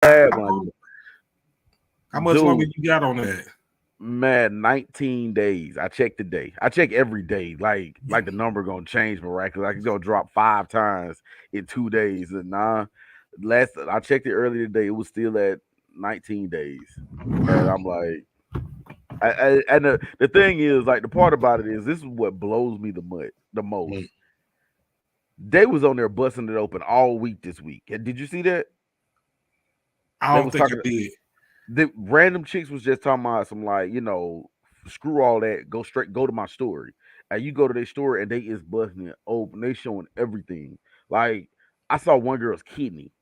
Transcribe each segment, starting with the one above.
bad one. How much longer Dude, you got on that? man, 19 days. I check the day. I check every day. Like the number gonna change miraculously. Like it's gonna drop 5 times in 2 days. And nah, last I checked it earlier today. It was still at 19 days. And Wow. I'm like, and the thing is, like the part about it is, this is what blows me the most. Mm. They was on there busting it open all week this week. And did you see that? I They don't was think I talking. did. The random chicks was just talking about some like, screw all that, go to my story. And you go to their story and they is busting it open. They showing everything. Like I saw one girl's kidney.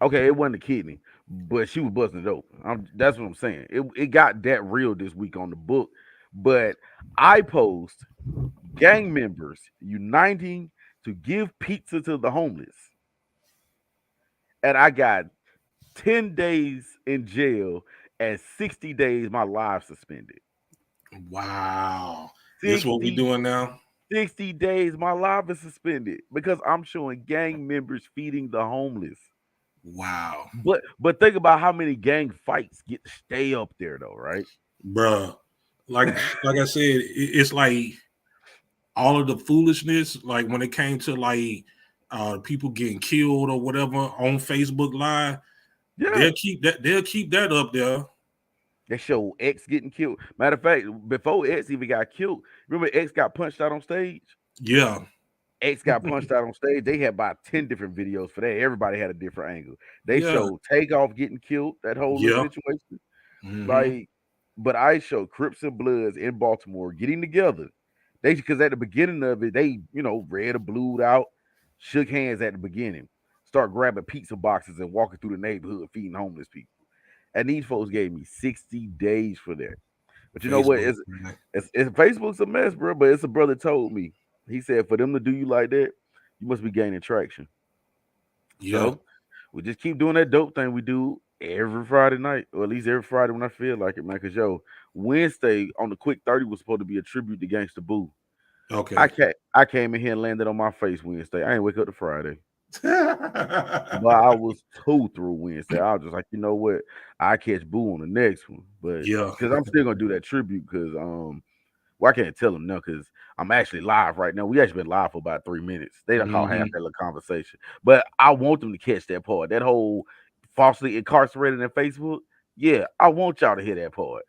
Okay, it wasn't a kidney, but she was busting it open. That's what I'm saying. It got that real this week on the book. But I post gang members uniting to give pizza to the homeless. And I got 10 days in jail and 60 days my life suspended. Wow. This what we 60 doing now? 60 days my life is suspended because I'm showing gang members feeding the homeless. Wow. But think about how many gang fights get to stay up there though, right? Bruh. Like I said, it's like all of the foolishness, like when it came to like people getting killed or whatever on Facebook Live, Yeah. they'll keep that up there. They show X getting killed. Matter of fact, before X even got killed, remember X got punched out on stage? Yeah. X got punched out on stage. They had about 10 different videos for that. Everybody had a different angle. They Yeah. showed Takeoff getting killed, that whole little Yeah. situation. Mm-hmm. Like, but I showed Crips and Bloods in Baltimore getting together. They because at the beginning of it, they red or blued out, shook hands at the beginning, start grabbing pizza boxes and walking through the neighborhood feeding homeless people. And these folks gave me 60 days for that. But you know what? Facebook, It's man. it's, it's Facebook's a mess, bro. But it's a brother told me. He said for them to do you like that, you must be gaining traction. Yeah. So we just keep doing that dope thing we do every Friday night, or at least every Friday when I feel like it, man. Cause Wednesday on the quick 30 was supposed to be a tribute to Gangsta Boo. Okay. I came in here and landed on my face Wednesday. I ain't wake up to Friday. But I was too through Wednesday. I was just like, you know what? I catch Boo on the next one. But Yeah. because I'm still gonna do that tribute because well, I can't tell them now because I'm actually live right now. We actually been live for about 3 minutes. They don't call half Hmm. that little conversation. But I want them to catch that part. That whole falsely incarcerated in Facebook. Yeah, I want y'all to hear that part.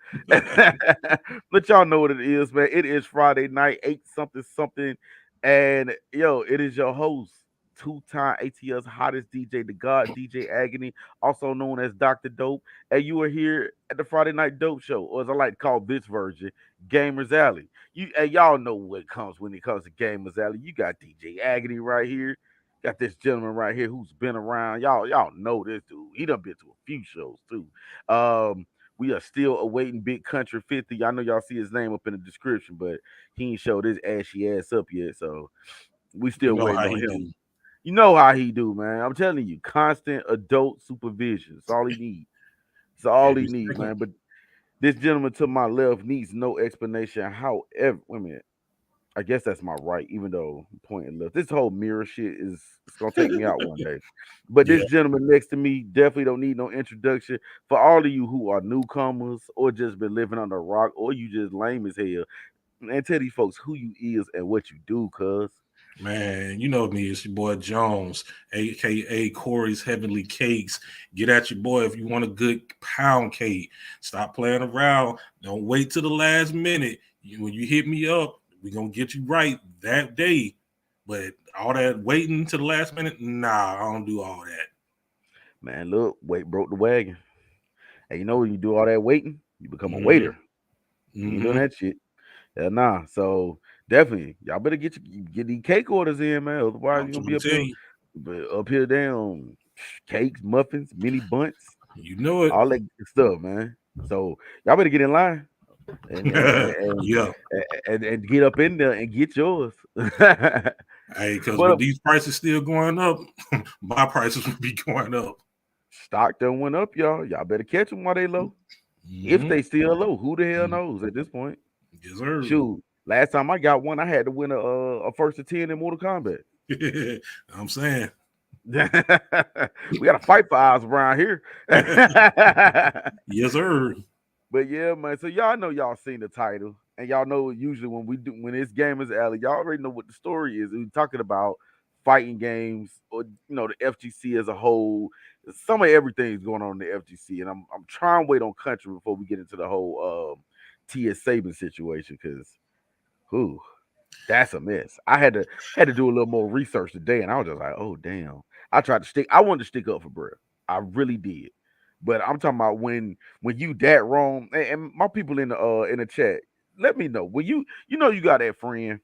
Let y'all know what it is, man. It is Friday night, 8 something something. And yo, it is your host, two-time ATL's hottest DJ, the God DJ Agony, also known as Dr. Dope. And you are here at the Friday Night Dope Show, or as I like to call this version, Gamers Alley. Y'all know what comes when it comes to Gamers Alley. You got DJ Agony right here. Got this gentleman right here who's been around. Y'all know this dude. He done been to a few shows too. Um, we are still awaiting Big Kuntry50. I know y'all see his name up in the description, but he ain't showed his ashy ass up yet. So we You still know waiting how on he him. do. You know how he do, man. I'm telling you, constant adult supervision. That's all he needs. It's all he Every needs, second. man. But this gentleman to my left needs no explanation. However, wait a minute. I guess that's my right, even though I'm pointing left. This whole mirror shit is it's gonna take me out one day. But Yeah. this gentleman next to me definitely don't need no introduction. For all of you who are newcomers or just been living on a rock or you just lame as hell, and tell these folks who you is and what you do, cuz. Man, you know me. It's your boy Jones, aka Corey's Heavenly Cakes. Get at your boy if you want a good pound cake. Stop playing around. Don't wait till the last minute. When you hit me up, we gonna get you right that day. But all that waiting to the last minute, nah, I don't do all that. Man, look, weight broke the wagon. And you know when you do all that waiting, you become a Mm-hmm. waiter. You ain't doing Mm-hmm. that shit. Hell nah. So definitely, y'all better get these cake orders in, man. Otherwise, I'm you're gonna trying be to up tell here, you, down cakes, muffins, mini bunts, you know it. all that good stuff, man. So y'all better get in line and Yeah. and get up in there and get yours. but Hey, because with these prices still going up, my prices will be going up. stock done went up, y'all. Y'all better catch them while they low. If Mm-hmm. they still low, who the hell knows at this point? Yes, sir. Shoot, last time I got one, I had to win a first to 10 in Mortal Kombat. I'm saying. We got to fight for ours around here. Yes, sir. But yeah, man. So y'all know y'all seen the title, and y'all know usually when it's Gamers Alley, y'all already know what the story is. We're talking about fighting games, or the FGC as a whole. Some of everything's going on in the FGC, and I'm trying to wait on Country before we get into the whole TS Saban situation, because who that's a mess. I had to do a little more research today, and I was just like, oh damn. I wanted to stick up for Bruh. I really did. But I'm talking about when you that wrong, and my people in the chat, let me know. When you got that friend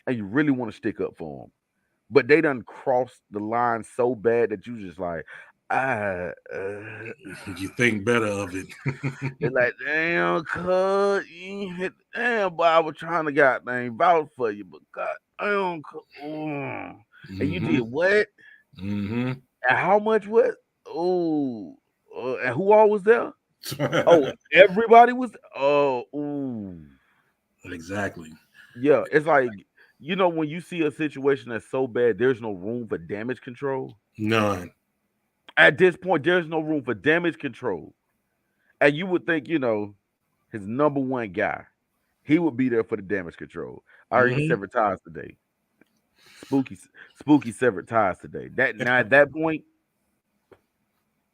and you really want to stick up for them, but they done crossed the line so bad that you just like, ah, You think better of it. it's like, damn, cuz, damn, boy, I was trying to goddamn vouch for you, but god damn, and you did Mm-hmm. what? Mm-hmm. And how much what? Oh, and who all was there? Oh, everybody was. Oh, ooh, Exactly. yeah. It's like when you see a situation that's so bad, there's no room for damage control. None. At this point, there's no room for damage control, and you would think, his number one guy, he would be there for the damage control. I heard he Mm-hmm. severed ties today. Spooky, spooky severed ties today. That now at that point,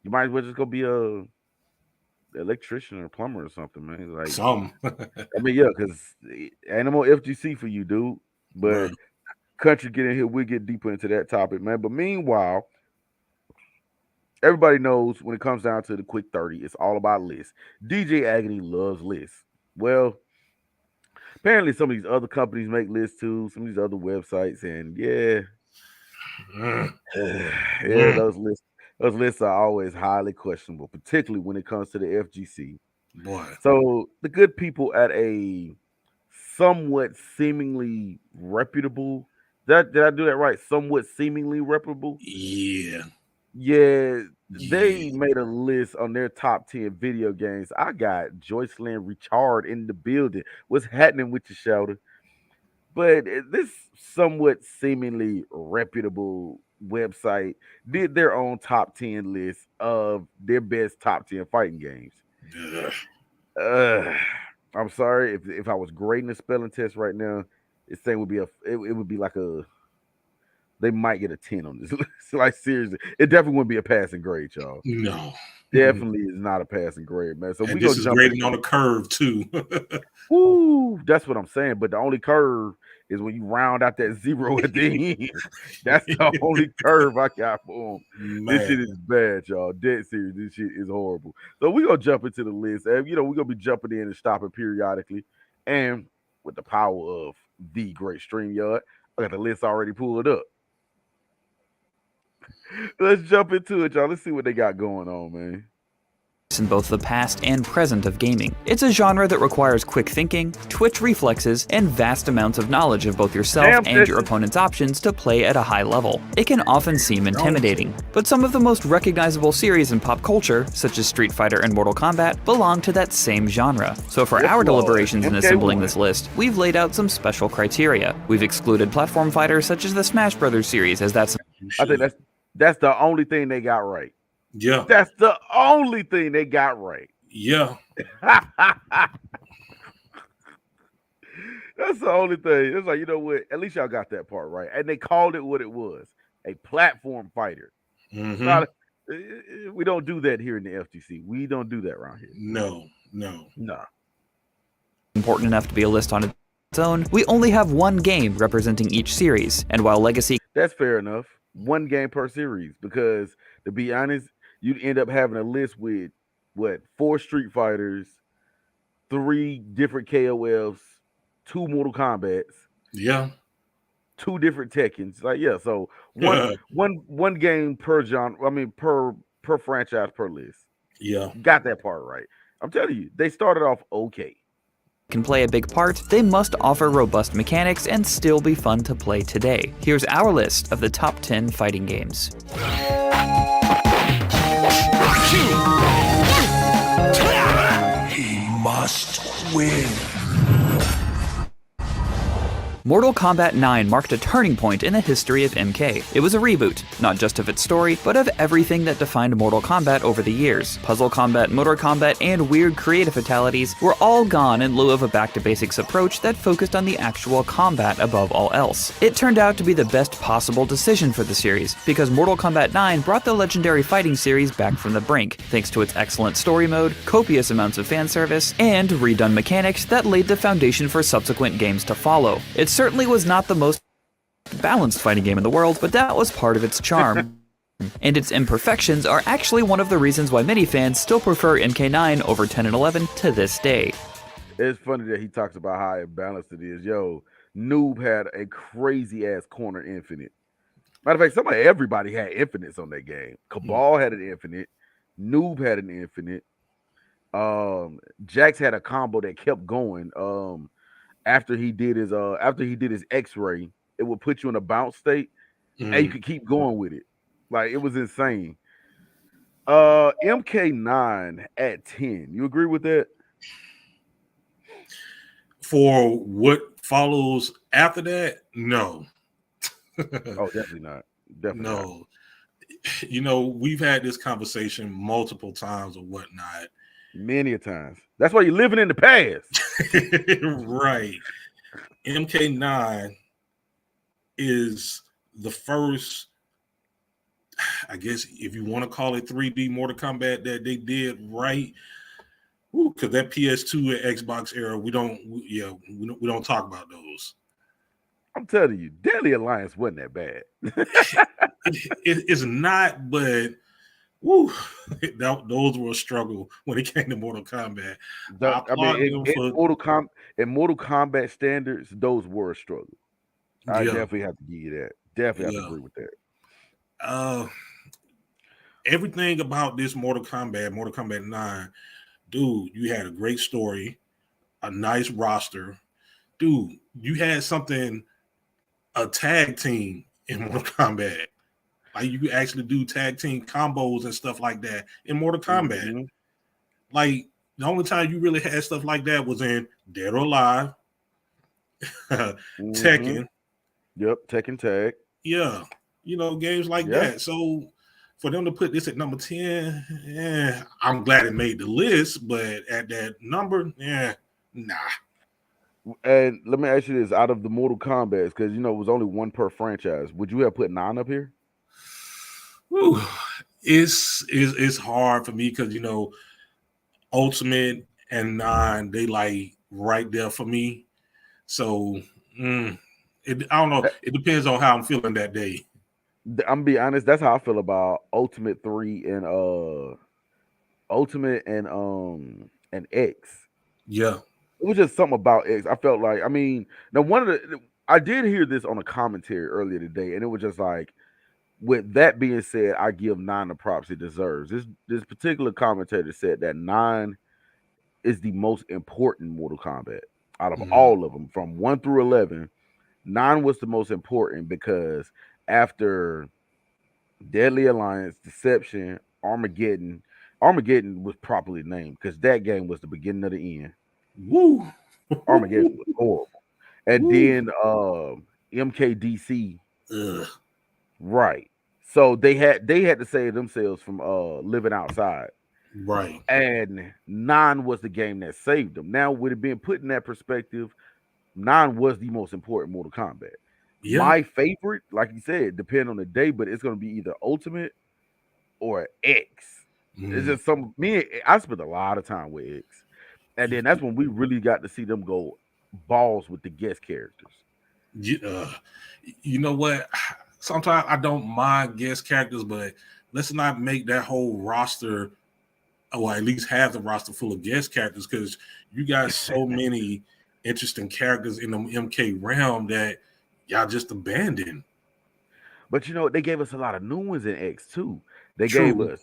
you might as well just go be a electrician or plumber or something, man. Like, Some. I mean, yeah, because animal FGC for you, dude. But Bruh. Country, get in here, we'll get deeper into that topic, man. But meanwhile, everybody knows when it comes down to the quick 30, it's all about lists. DJ Agony loves lists. Well, apparently some of these other companies make lists too, some of these other websites, and yeah, Mm. yeah, Mm. those lists are always highly questionable, particularly when it comes to the FGC. Boy. So the good people at a somewhat seemingly reputable. Did I do that right? Somewhat seemingly reputable. Yeah. Yeah, they Yeah. made a list on their top 10 video games. I got Joycelyn Richard in the building. What's happening with your shoulder? But this somewhat seemingly reputable website did their own top 10 list of their best top 10 fighting games. Ugh. Uh, I'm sorry if I was grading a spelling test right now, this thing would be it would be like they might get a 10 on this list. Like seriously, it definitely wouldn't be a passing grade, y'all. No. Definitely is not a passing grade, man. So And we this gonna is jump grading into on a curve too. woo. That's what I'm saying. But the only curve is when you round out that zero at the end. That's the only curve I got for them. This Man. shit is bad, y'all. Dead serious. This shit is horrible. So we gonna jump into the list, and we're gonna be jumping in and stopping periodically, and with the power of the great StreamYard, I got the list already pulled up. Let's jump into it, y'all. Let's see what they got going on, man. In both the past and present of gaming. It's a genre that requires quick thinking, twitch reflexes, and vast amounts of knowledge of both yourself Damn, and your Fisher. opponent's options to play at a high level. It can often seem intimidating, but some of the most recognizable series in pop culture, such as Street Fighter and Mortal Kombat, belong to that same genre. So for Yes, our Lord. deliberations in assembling MK1. this list, we've laid out some special criteria. We've excluded platform fighters such as the Smash Brothers series, as that's You I think should. that's the only thing they got right. Yeah. That's the only thing they got right. Yeah. That's the only thing. It's like, you know what? At least y'all got that part right. And they called it what it was, a platform fighter. Mm-hmm. Not we don't do that here in the FTC. We don't do that around here. No. Nah. important enough to be a list on its own, we only have one game representing each series, and while Legacy That's fair enough. One game per series. Because to be honest, you'd end up having a list with what, 4 Street Fighters, 3 different KOFs, 2 Mortal Kombats, Yeah. 2 different Tekkens. Like, yeah, so one game per genre. I mean, per franchise per list. Yeah. Got that part right. I'm telling you, they started off okay. can play a big part, they must offer robust mechanics and still be fun to play today. Here's our list of the top 10 fighting games. He must win. Mortal Kombat 9 marked a turning point in the history of MK. It was a reboot, not just of its story, but of everything that defined Mortal Kombat over the years. Puzzle combat, motor combat, and weird creative fatalities were all gone in lieu of a back-to-basics approach that focused on the actual combat above all else. It turned out to be the best possible decision for the series, because Mortal Kombat 9 brought the legendary fighting series back from the brink, thanks to its excellent story mode, copious amounts of fan service, and redone mechanics that laid the foundation for subsequent games to follow. It certainly was not the most balanced fighting game in the world, but that was part of its charm. And its imperfections are actually one of the reasons why many fans still prefer MK9 over 10 and 11 to this day. It's funny that he talks about how imbalanced it is. Yo, Noob had a crazy ass corner infinite. Matter of fact, everybody had infinites on that game. Cabal had an infinite. Noob had an infinite. Jax had a combo that kept going. After he did his X-ray, it would put you in a bounce state, and you could keep going with it. Like, it was insane. MK9 at 10. You agree with that? For what follows after that, no. Oh, definitely not. Definitely no. Not. You know, we've had this conversation multiple times or whatnot. Many a times. That's why you're living in the past. Right. MK9 is the first, I guess, if you want to call it 3D Mortal Kombat that they did right. Because that PS2 and Xbox era, we don't talk about those. I'm telling you, Deadly Alliance wasn't that bad. It's not, but those were a struggle when it came to Mortal Kombat. In Mortal Kombat standards, those were a struggle. I definitely have to give you that. Definitely have to agree with that. Everything about this Mortal Kombat 9, dude, you had a great story, a nice roster. Dude, you had a tag team in Mortal Kombat. Like, you could actually do tag team combos and stuff like that in Mortal Kombat. Mm-hmm. Like, the only time you really had stuff like that was in Dead or Alive, Tekken. Yep, Tekken Tag. Yeah, games like that. So for them to put this at number 10, I'm glad it made the list, but at that number, nah. And let me ask you this: out of the Mortal Kombat, because it was only one per franchise, would you have put 9 up here? Ooh, it's hard for me because Ultimate and 9, they like right there for me. So I don't know. It depends on how I'm feeling that day. I'm gonna be honest. That's how I feel about Ultimate 3 and Ultimate and X. Yeah, it was just something about X. I felt like, now I did hear this on a commentary earlier today, and it was just like, with that being said, I give 9 the props it deserves. This particular commentator said that 9 is the most important Mortal Kombat out of all of them, from 1 through 11. 9 was the most important because after Deadly Alliance, Deception, Armageddon was properly named because that game was the beginning of the end. Woo! Armageddon was horrible. And then MKDC. Ugh. Right. So they had to save themselves from living outside. Right. And 9 was the game that saved them. Now, with it being put in that perspective, 9 was the most important Mortal Kombat. Yeah. My favorite, like you said, depend on the day, but it's going to be either Ultimate or X. It's just I spent a lot of time with X. And then that's when we really got to see them go balls with the guest characters. You know what? Sometimes I don't mind guest characters, but let's not make that whole roster, or at least have the roster full of guest characters, because you got so many interesting characters in the MK realm that y'all just abandoned. But they gave us a lot of new ones in X too. They gave us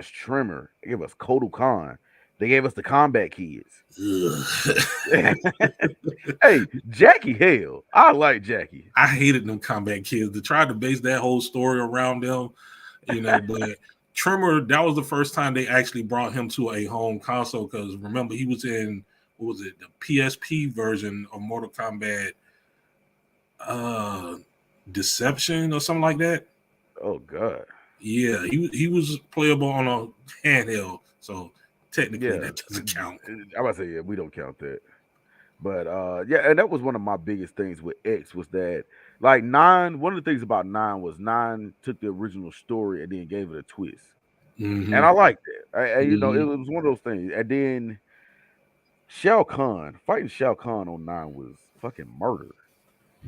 Tremor. They gave us Kotal Khan. They gave us the Combat Kids. Hey, Jackie, hell, I like Jackie. I hated them Combat Kids. They tried to base that whole story around them, but Tremor, that was the first time they actually brought him to a home console, because remember, he was in, what was it, the PSP version of Mortal Kombat Deception or something like that. Oh God. Yeah, he was playable on a handheld, so technically Yeah. that doesn't count. I'm about to say, yeah, we don't count that. But yeah, and that was one of my biggest things with X was that like nine. One of the things about nine was nine took the original story and then gave it a twist, and I liked that. You know, it was one of those things. And then fighting Shao Kahn on nine was fucking murder.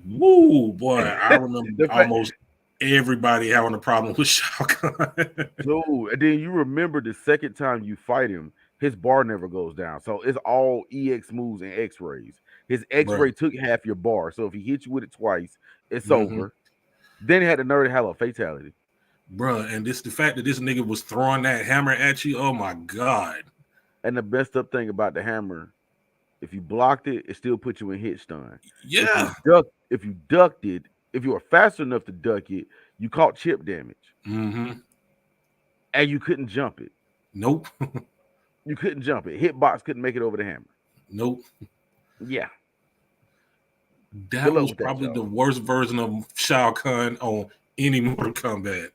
Woo, boy! I remember The fact- almost everybody having a problem with Shao Kahn. So, and then you remember the second time you fight him, his bar never goes down. So it's all EX moves and X rays. His X ray took half your bar. So if he hits you with it twice, it's over. Then he had the nerve to have a fatality. Bruh, and the fact that this nigga was throwing that hammer at you, oh my God. And the best up thing about the hammer, if you blocked it, it still put you in hit stun. Yeah. If you ducked it, if you were fast enough to duck it, you caught chip damage. And you couldn't jump it. Nope. You couldn't jump it. Hitbox couldn't make it over the hammer. Nope. Yeah. That was probably the worst version of Shao Kahn on any Mortal Kombat.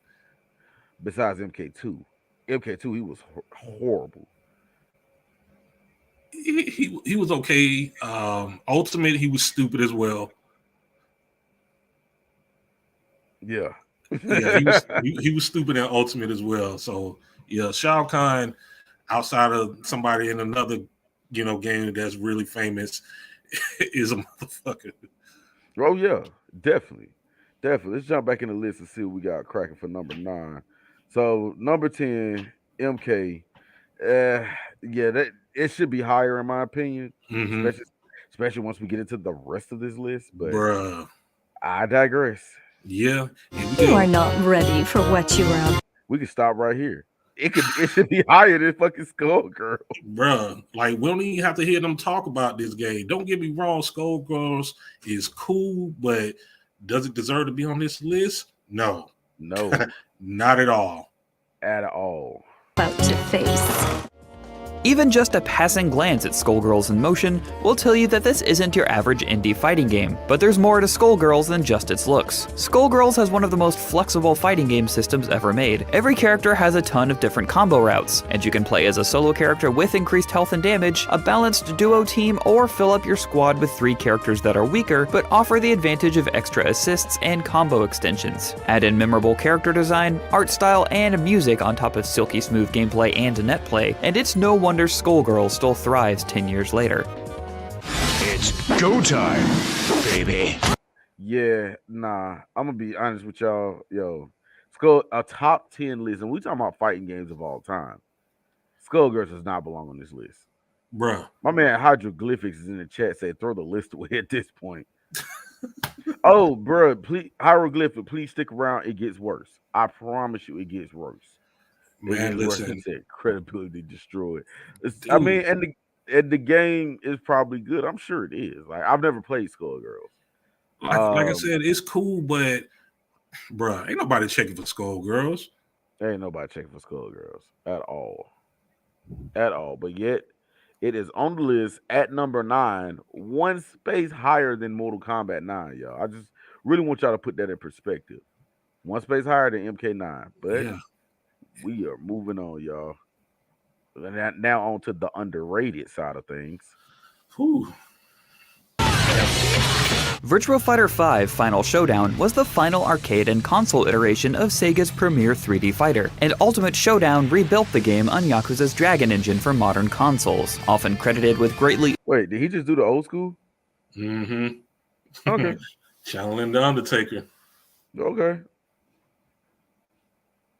Besides MK2. MK2, he was horrible. He was okay. Ultimate, he was stupid as well. Yeah. Yeah, he was stupid in Ultimate as well. So yeah, Shao Kahn, outside of somebody in another, game that's really famous, is a motherfucker. Oh yeah, definitely. Let's jump back in the list and see what we got cracking for number 9. So number 10, MK. Yeah, that it should be higher in my opinion, especially once we get into the rest of this list. But bruh, I digress. Yeah, you are not ready for what you are. We can stop right here. It should be higher than fucking Skullgirls. Bruh, like we don't even have to hear them talk about this game. Don't get me wrong, Skullgirls is cool, but does it deserve to be on this list? No, not at all. At all. About to face. Even just a passing glance at Skullgirls in motion will tell you that this isn't your average indie fighting game, but there's more to Skullgirls than just its looks. Skullgirls has one of the most flexible fighting game systems ever made. Every character has a ton of different combo routes, and you can play as a solo character with increased health and damage, a balanced duo team, or fill up your squad with 3 characters that are weaker, but offer the advantage of extra assists and combo extensions. Add in memorable character design, art style, and music on top of silky smooth gameplay and net play, and it's no wonder Skullgirls still thrives 10 years later. It's go time, baby. Yeah, nah. I'm gonna be honest with y'all. A top 10 list, and we talking about fighting games of all time. Skullgirls does not belong on this list. Bruh. My man Hydroglyphics is in the chat saying throw the list away at this point. Oh, bruh, please, Hieroglyphic, please stick around. It gets worse. I promise you, it gets worse. Man, listen. Credibility destroyed. I mean, and the game is probably good. I'm sure it is. Like I've never played Skullgirls. Like I said, it's cool, but bruh, ain't nobody checking for Skullgirls. Ain't nobody checking for Skullgirls at all. At all. But yet, it is on the list at number 9, one space higher than Mortal Kombat 9, y'all. I just really want y'all to put that in perspective. One space higher than MK9. But yeah. We are moving on, y'all. Now on to the underrated side of things. Whew. Virtua Fighter 5 Final Showdown was the final arcade and console iteration of Sega's premier 3D fighter, and Ultimate Showdown rebuilt the game on Yakuza's Dragon engine for modern consoles, often credited with greatly... Wait, did he just do the old school? Mm-hmm. Okay. Channeling the Undertaker. Okay.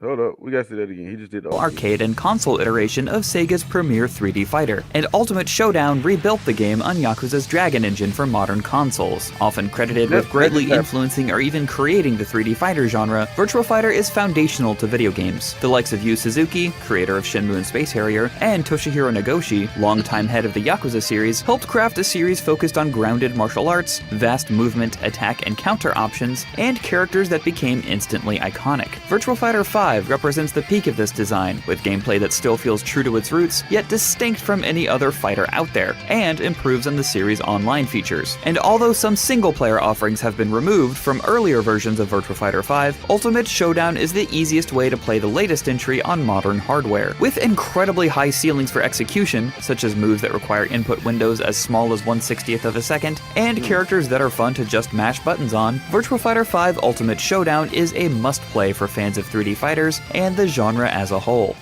Hold up, we gotta see that again. He just did the arcade and console iteration of Sega's premier 3D fighter, and Ultimate Showdown rebuilt the game on Yakuza's Dragon engine for modern consoles. Often credited with greatly influencing or even creating the 3D fighter genre, Virtua Fighter is foundational to video games. The likes of Yu Suzuki, creator of Shenmue and Space Harrier, and Toshihiro Nagoshi, longtime head of the Yakuza series, helped craft a series focused on grounded martial arts, vast movement, attack, and counter options, and characters that became instantly iconic. Virtua Fighter 5 5 represents the peak of this design, with gameplay that still feels true to its roots, yet distinct from any other fighter out there, and improves on the series' online features. And although some single-player offerings have been removed from earlier versions of Virtua Fighter 5, Ultimate Showdown is the easiest way to play the latest entry on modern hardware. With incredibly high ceilings for execution, such as moves that require input windows as small as 1/60th of a second, and characters that are fun to just mash buttons on, Virtua Fighter 5 Ultimate Showdown is a must-play for fans of 3D fighters and the genre as a whole.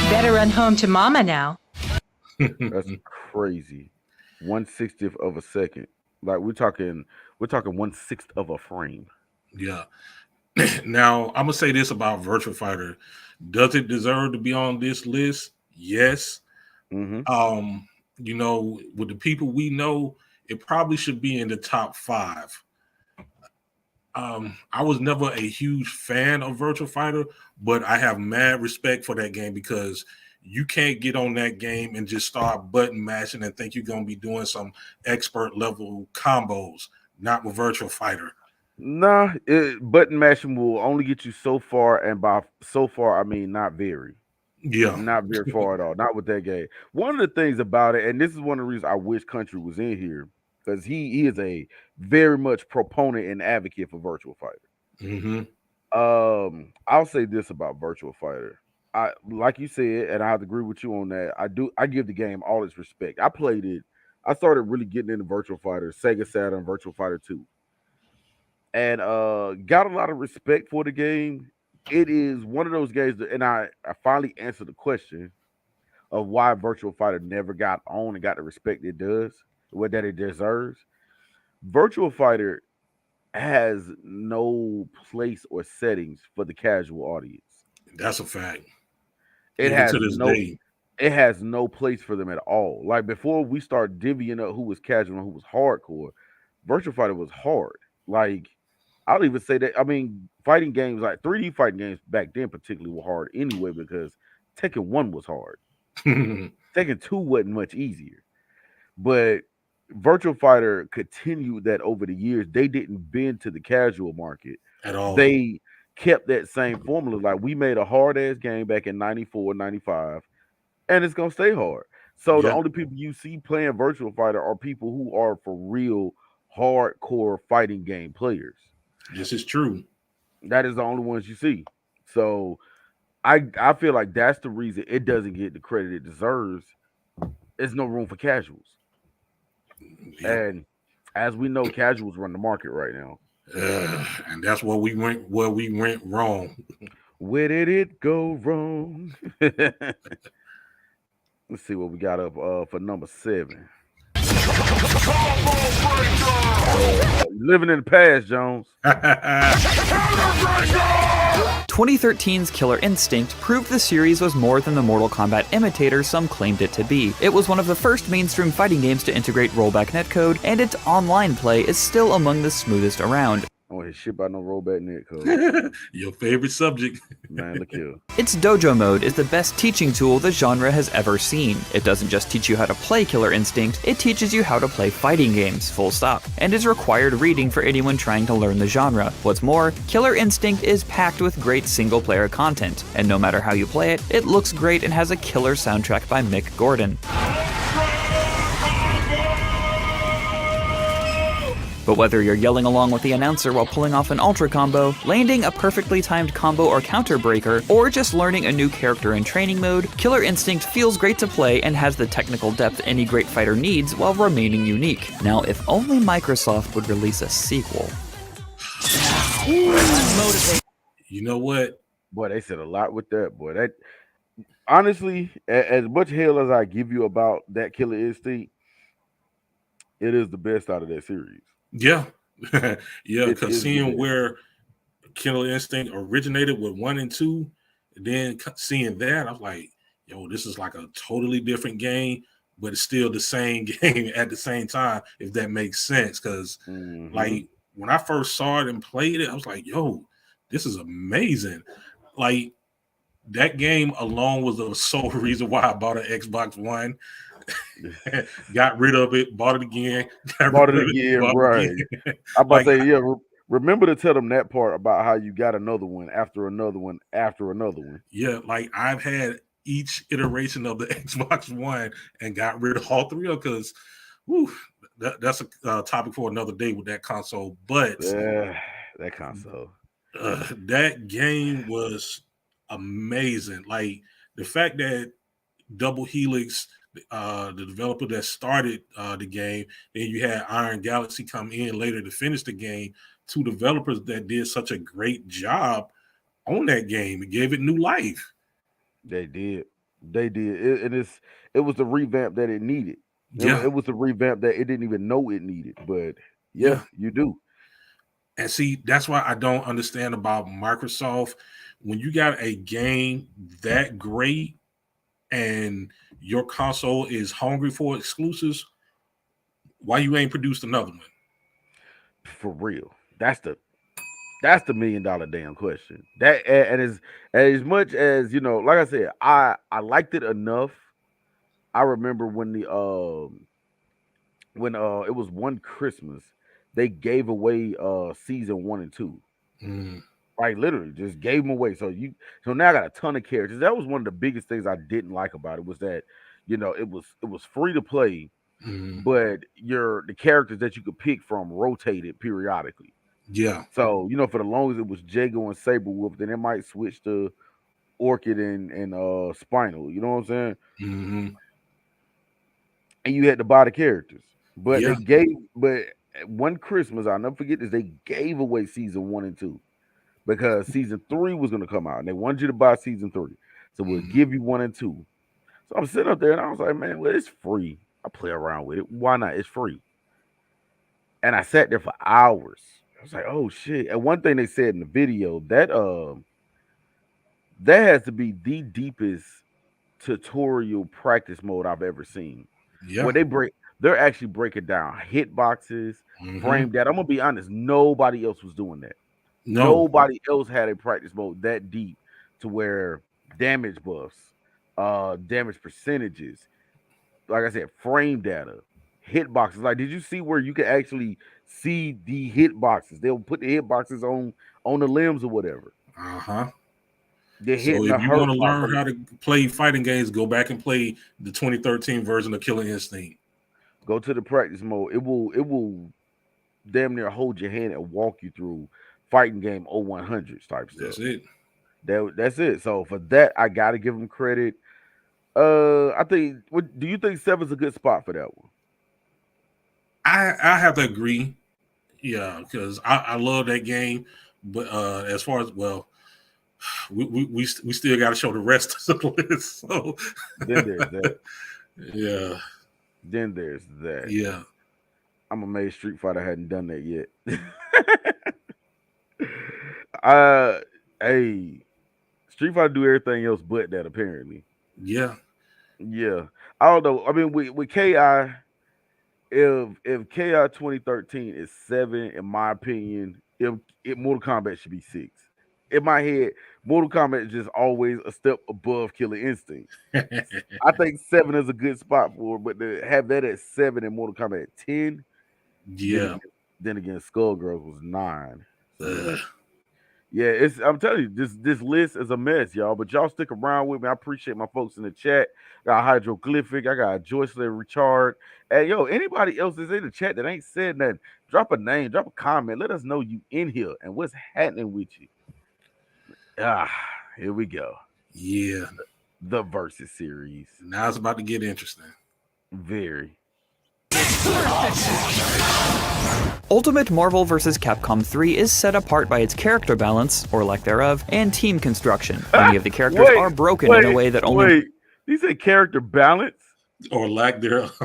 Better run home to mama now. That's crazy. 1/60th of a second. Like we're talking 1/6 of a frame. Yeah. Now, I'm gonna say this about Virtua Fighter. Does it deserve to be on this list? Yes. You know, with the people we know, it probably should be in the top 5. I was never a huge fan of Virtua Fighter, but I have mad respect for that game because you can't get on that game and just start button mashing and think you're gonna be doing some expert level combos. Not with Virtua Fighter. Nah, button mashing will only get you so far, and by so far I mean not very. Yeah. Not very far at all. Not with that game. One of the things about it, and this is one of the reasons I wish Kuntry was in here, because he is a very much proponent and advocate for Virtua Fighter. I'll say this about Virtua Fighter. I like you said, and I have to agree with you on that. I give the game all its respect. I played it. I started really getting into Virtua Fighter, Sega Saturn, Virtua Fighter 2. And got a lot of respect for the game. It is one of those games that, and I finally answered the question of why Virtua Fighter never got on and got the respect it does, what that it deserves. Virtua Fighter has no place or settings for the casual audience. That's a fact. It has no place for them at all. Like before we start divvying up who was casual and who was hardcore, Virtua Fighter was hard. Like I'll even say that. I mean, fighting games like 3D fighting games back then particularly were hard anyway because Tekken 1 was hard. Tekken 2 wasn't much easier. But Virtua Fighter continued that over the years. They didn't bend to the casual market at all. They kept that same formula. Like we made a hard ass game back in 94, 95, and it's gonna stay hard. So the only people you see playing Virtua Fighter are people who are for real hardcore fighting game players. This is true. That is the only ones you see. So I feel like that's the reason it doesn't get the credit it deserves. There's no room for casuals. And as we know, casuals run the market right now. And that's where we went wrong. Where did it go wrong? Let's see what we got up for number 7. Living in the past, Jones. 2013's Killer Instinct proved the series was more than the Mortal Kombat imitator some claimed it to be. It was one of the first mainstream fighting games to integrate rollback netcode, and its online play is still among the smoothest around. I don't hear shit about no rollback netcode. Your favorite subject. Man, look here. Its dojo mode is the best teaching tool the genre has ever seen. It doesn't just teach you how to play Killer Instinct, it teaches you how to play fighting games, full stop, and is required reading for anyone trying to learn the genre. What's more, Killer Instinct is packed with great single-player content, and no matter how you play it, it looks great and has a killer soundtrack by Mick Gordon. But whether you're yelling along with the announcer while pulling off an ultra combo, landing a perfectly timed combo or counter breaker, or just learning a new character in training mode, Killer Instinct feels great to play and has the technical depth any great fighter needs while remaining unique. Now, if only Microsoft would release a sequel. You know what? Boy, they said a lot with that. Boy, that honestly, as much hell as I give you about that Killer Instinct, it is the best out of that series. Yeah. Yeah, because seeing where Killer Instinct originated with 1 and 2, then seeing that, I was like, yo, this is like a totally different game, but it's still the same game at the same time, if that makes sense. Because like when I first saw it and played it, I was like, yo, this is amazing. Like that game alone was the sole reason why I bought an Xbox One. Got rid of it, bought it again, right. I'm about to say, yeah, Remember to tell them that part about how you got another one after another one after another one. Yeah, like I've had each iteration of the Xbox One and got rid of all three of because, that's a topic for another day with that console. But That console. that game was amazing. Like the fact that Double Helix, the developer that started the game, then you had Iron Galaxy come in later to finish the game. Two developers that did such a great job on that game. It gave it new life. They did. They did. It was the revamp that it needed. Yeah. It was the revamp that it didn't even know it needed. But yeah, you do. And see, that's why I don't understand about Microsoft. When you got a game that great and your console is hungry for exclusives, why you ain't produced another one? For real. That's the $1 million damn question. That and as much as like I said, I liked it enough. I remember when it was one Christmas, they gave away season 1 and 2. Like literally just gave them away. So now I got a ton of characters. That was one of the biggest things I didn't like about it was that, it was free to play, but the characters that you could pick from rotated periodically. Yeah. So, for the longest it was Jago and Saberwolf, then it might switch to Orchid and Spinal. You know what I'm saying? Mm-hmm. And you had to buy the characters. But Yeah. but one Christmas, I'll never forget this, they gave away season 1 and 2 because season 3 was going to come out and they wanted you to buy season 3. So we'll give you 1 and 2. So I'm sitting up there and I was like, man, well, it's free. I play around with it. Why not? It's free. And I sat there for hours. I was like, oh shit. And one thing they said in the video, that has to be the deepest tutorial practice mode I've ever seen. Yeah. Where they're actually breaking down hitboxes, frame data. I'm gonna be honest, nobody else was doing that. No. Nobody else had a practice mode that deep to where damage buffs, damage percentages, like I said, frame data, hitboxes. Like, did you see where you can actually see the hitboxes? They'll put the hitboxes on the limbs or whatever. Uh-huh. They're So hitting if you want to learn hurt. how to play fighting games, go back and play the 2013 version of Killer Instinct. Go to the practice mode. It will damn near hold your hand and walk you through fighting game 0100s type stuff. That's it. That's it. So for that, I gotta give them credit. I think. What do you think? 7's a good spot for that one? I have to agree. Yeah, because I love that game. But as far as we still got to show the rest of the list. So Then there's that. Yeah. Then there's that. Yeah. I'm amazed Street Fighter hadn't done that yet. Hey, Street Fighter do everything else but that apparently. Yeah. Yeah. I don't know. I mean, with KI, if KI 2013 is 7, in my opinion, if Mortal Kombat should be 6. In my head, Mortal Kombat is just always a step above Killer Instinct. I think 7 is a good spot for it, but to have that at 7 and Mortal Kombat at 10, yeah. Then again, Skullgirls was 9. So, yeah, I'm telling you, this list is a mess, y'all. But y'all stick around with me. I appreciate my folks in the chat. Got Hydroglyphic, I got Joycelyn Richard. Hey, yo, anybody else that's in the chat that ain't said nothing, drop a name, drop a comment. Let us know you in here and what's happening with you. Here we go. Yeah. The Versus series. Now it's about to get interesting. Very. Ultimate Marvel vs. Capcom 3 is set apart by its character balance, or lack thereof, and team construction. Many of the characters are broken in a way that only... Wait, you said character balance? Or lack thereof.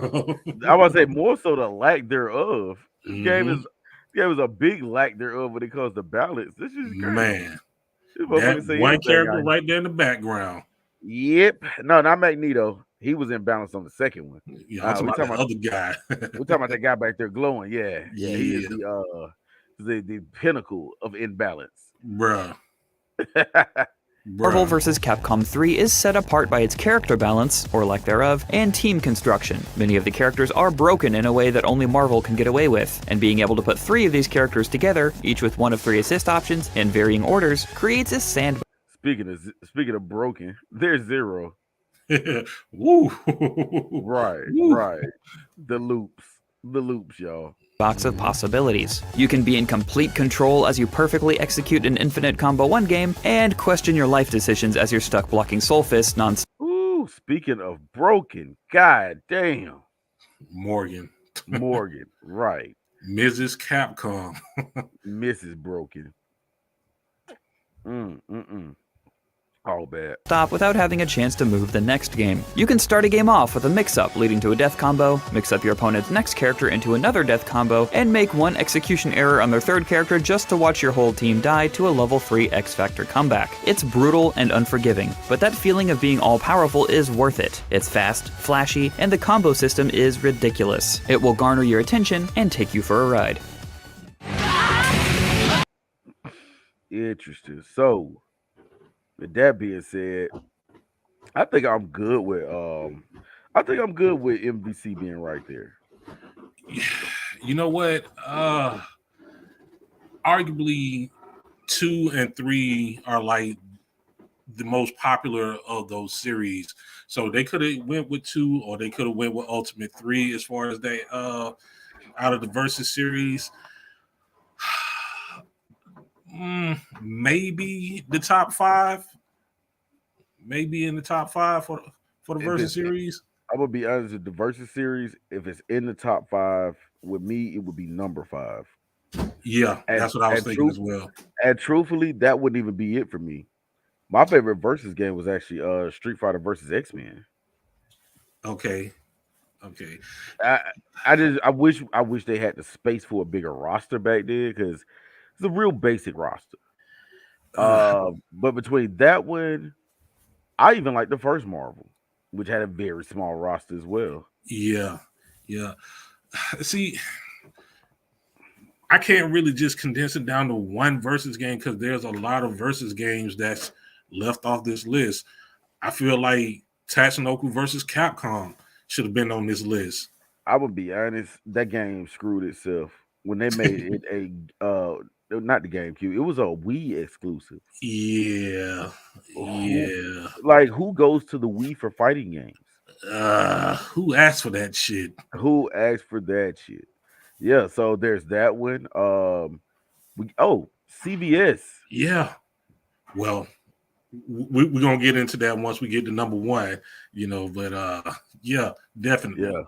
I was say more so the lack thereof. This game is a big lack thereof when it comes to balance. This is crazy. Man. That one character right there in the background. Yep. No, not Magneto. He was in balance on the second one. Yeah, I'm talking about the other guy. We're talking about that guy back there glowing. Yeah. He is the pinnacle of imbalance. Bruh. Marvel vs. Capcom 3 is set apart by its character balance, or lack thereof, and team construction. Many of the characters are broken in a way that only Marvel can get away with, and being able to put 3 of these characters together, each with 1 of 3 assist options in varying orders, creates a sandbox. Speaking of broken, there's Zero. Woo. Right, Woo. right. The loops, y'all. Box of possibilities. You can be in complete control as you perfectly execute an infinite combo 1 game, and question your life decisions as you're stuck blocking Soul Fist non-stop. Ooh, speaking of broken, god damn. Morgan, right. Mrs. Capcom, Mrs. Broken. All bad. Stop without having a chance to move the next game. You can start a game off with a mix-up leading to a death combo, mix up your opponent's next character into another death combo, and make 1 execution error on their 3rd character just to watch your whole team die to a level 3 X-Factor comeback. It's brutal and unforgiving, but that feeling of being all-powerful is worth it. It's fast, flashy, and the combo system is ridiculous. It will garner your attention and take you for a ride. Interesting. So, with that being said, I think I'm good with MVC being right there. You know what? Arguably 2 and 3 are like the most popular of those series. So they could have went with 2, or they could have went with Ultimate 3 as far as they out of the Versus series. Maybe the top 5. Maybe in the top 5 for the Versus series. I'm gonna be honest with the Versus series. If it's in the top 5, with me, it would be number 5. Yeah, that's what I was thinking as well. And truthfully, that wouldn't even be it for me. My favorite Versus game was actually Street Fighter versus X-Men. Okay. I wish they had the space for a bigger roster back then, because it's a real basic roster. But between that one, I even like the first Marvel, which had a very small roster as well. Yeah. See, I can't really just condense it down to one Versus game, because there's a lot of Versus games that's left off this list. I feel like Tatsunoko versus Capcom should have been on this list. I would be honest, that game screwed itself when they made it not the GameCube. It was a Wii exclusive. Yeah. Like, who goes to the Wii for fighting games? Who asked for that shit? Yeah, so there's that one. CVS. Yeah. Well, we're gonna get into that once we get to number 1, but yeah, definitely. Yeah.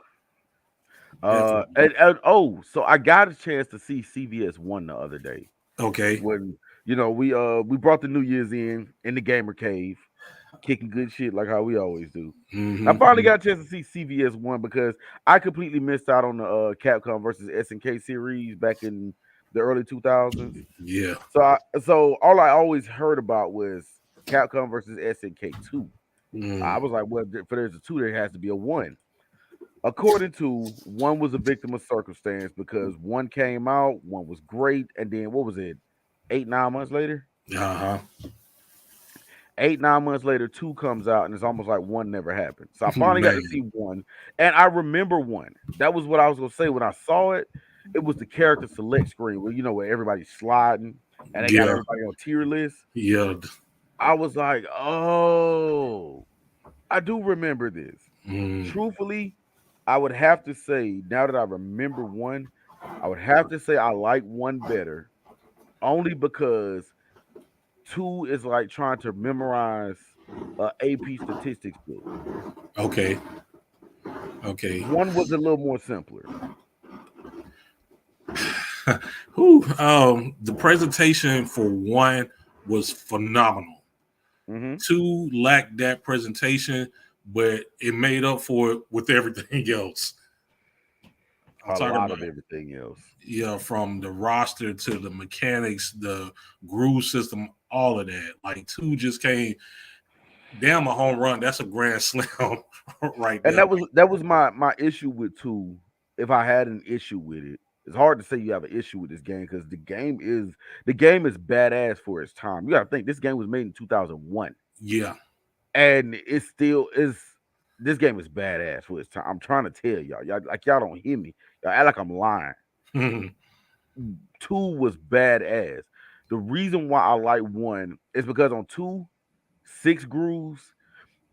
So I got a chance to see CVS 1 the other day. Okay. When we brought the New Year's in the gamer cave, kicking good shit like how we always do. I finally got a chance to see CVS 1 because I completely missed out on the Capcom versus SNK series back in the early 2000s. Yeah. So all I always heard about was Capcom versus SNK 2. I was like, well, for there's a 2, there has to be a 1. According to 1 was a victim of circumstance, because 1 came out, 1 was great, and then what was it, 8-9 months later? 8-9 months later, 2 comes out, and it's almost like 1 never happened. So I finally got to see 1, and I remember 1. That was what I was gonna say when I saw it. It was the character select screen where everybody's sliding and they got everybody on tier list. Yeah. I was like, oh, I do remember this. Truthfully, I would have to say, now that I remember 1, I would have to say I like 1 better, only because 2 is like trying to memorize AP statistics book. Okay. 1 was a little more simpler. The presentation for 1 was phenomenal. 2 lacked that presentation, but it made up for it with everything else. A lot of everything else. Yeah, from the roster to the mechanics, the groove system, all of that. Like 2 just came, damn, a home run. That's a grand slam right there. And that was my issue with 2. If I had an issue with it, It's hard to say you have an issue with this game because the game is badass for its time. You got to think this game was made in 2001, Yeah. and it still is. This game is badass for its time. I'm trying to tell y'all don't hear me. Y'all act like I'm lying. Two was badass. The reason why I like one is because on two, 6 grooves,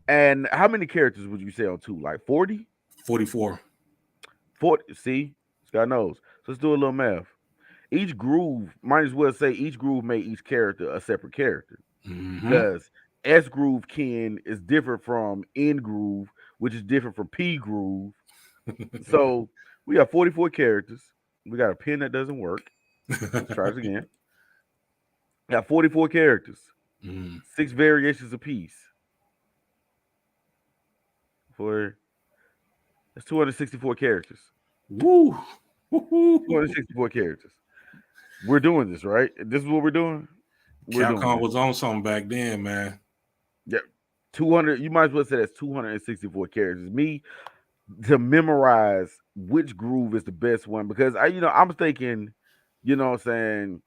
and how many characters would you say on two? Like 40? 44. 40. See, Scott knows. So let's do a little math. Each groove, might as well say each groove made each character a separate character. Because S groove Ken is different from N groove, which is different from P groove. So we got 44 characters. We got a pen that doesn't work. Let's try this again. Got 44 characters, 6 variations apiece. That's 264 characters. Woo! 264 characters. We're doing this, right? This is what we're doing. Capcom was on something back then, man. Yeah, 200. You might as well say that's 264 characters. Me to memorize which groove is the best one because I'm thinking, what I'm saying,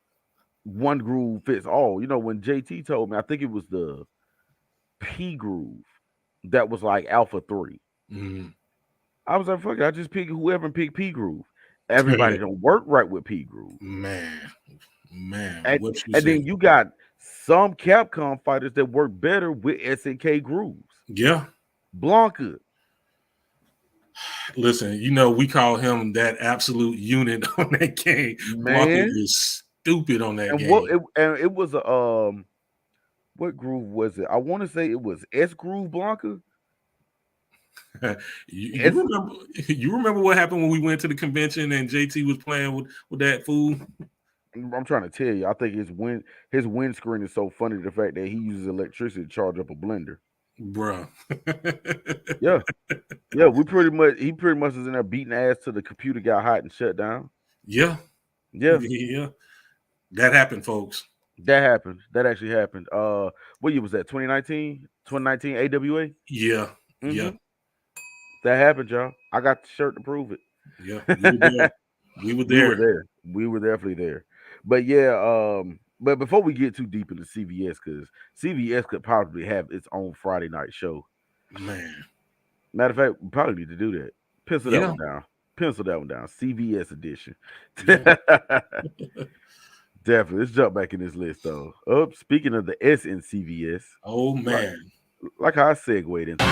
one groove fits all. When JT told me, I think it was the P groove that was like Alpha 3. I was like, fuck it, I just pick whoever and pick P groove. Everybody don't work right with P groove. Man. And then you got some Capcom fighters that work better with SNK grooves. Yeah. Blanca. Listen, we call him that absolute unit on that game. Man. Blanca is stupid on that game. It was a what groove was it? I want to say it was S groove Blanca. You remember what happened when we went to the convention and JT was playing with that fool? I'm trying to tell you, I think his windscreen is so funny, the fact that he uses electricity to charge up a blender. Bruh. Yeah. He pretty much is in there beating ass till the computer got hot and shut down. Yeah. That happened, folks. That happened. That actually happened. What year was that? 2019 AWA? Yeah. Yeah. That happened, y'all. I got the shirt to prove it. Yeah, we were there. We were definitely there. But yeah, but before we get too deep into CVS, because CVS could probably have its own Friday night show. Man. Matter of fact, we probably need to do that. Pencil that one down. CVS edition. Yeah. Definitely. Let's jump back in this list though. Speaking of the S in CVS. Oh man. Like how I segued into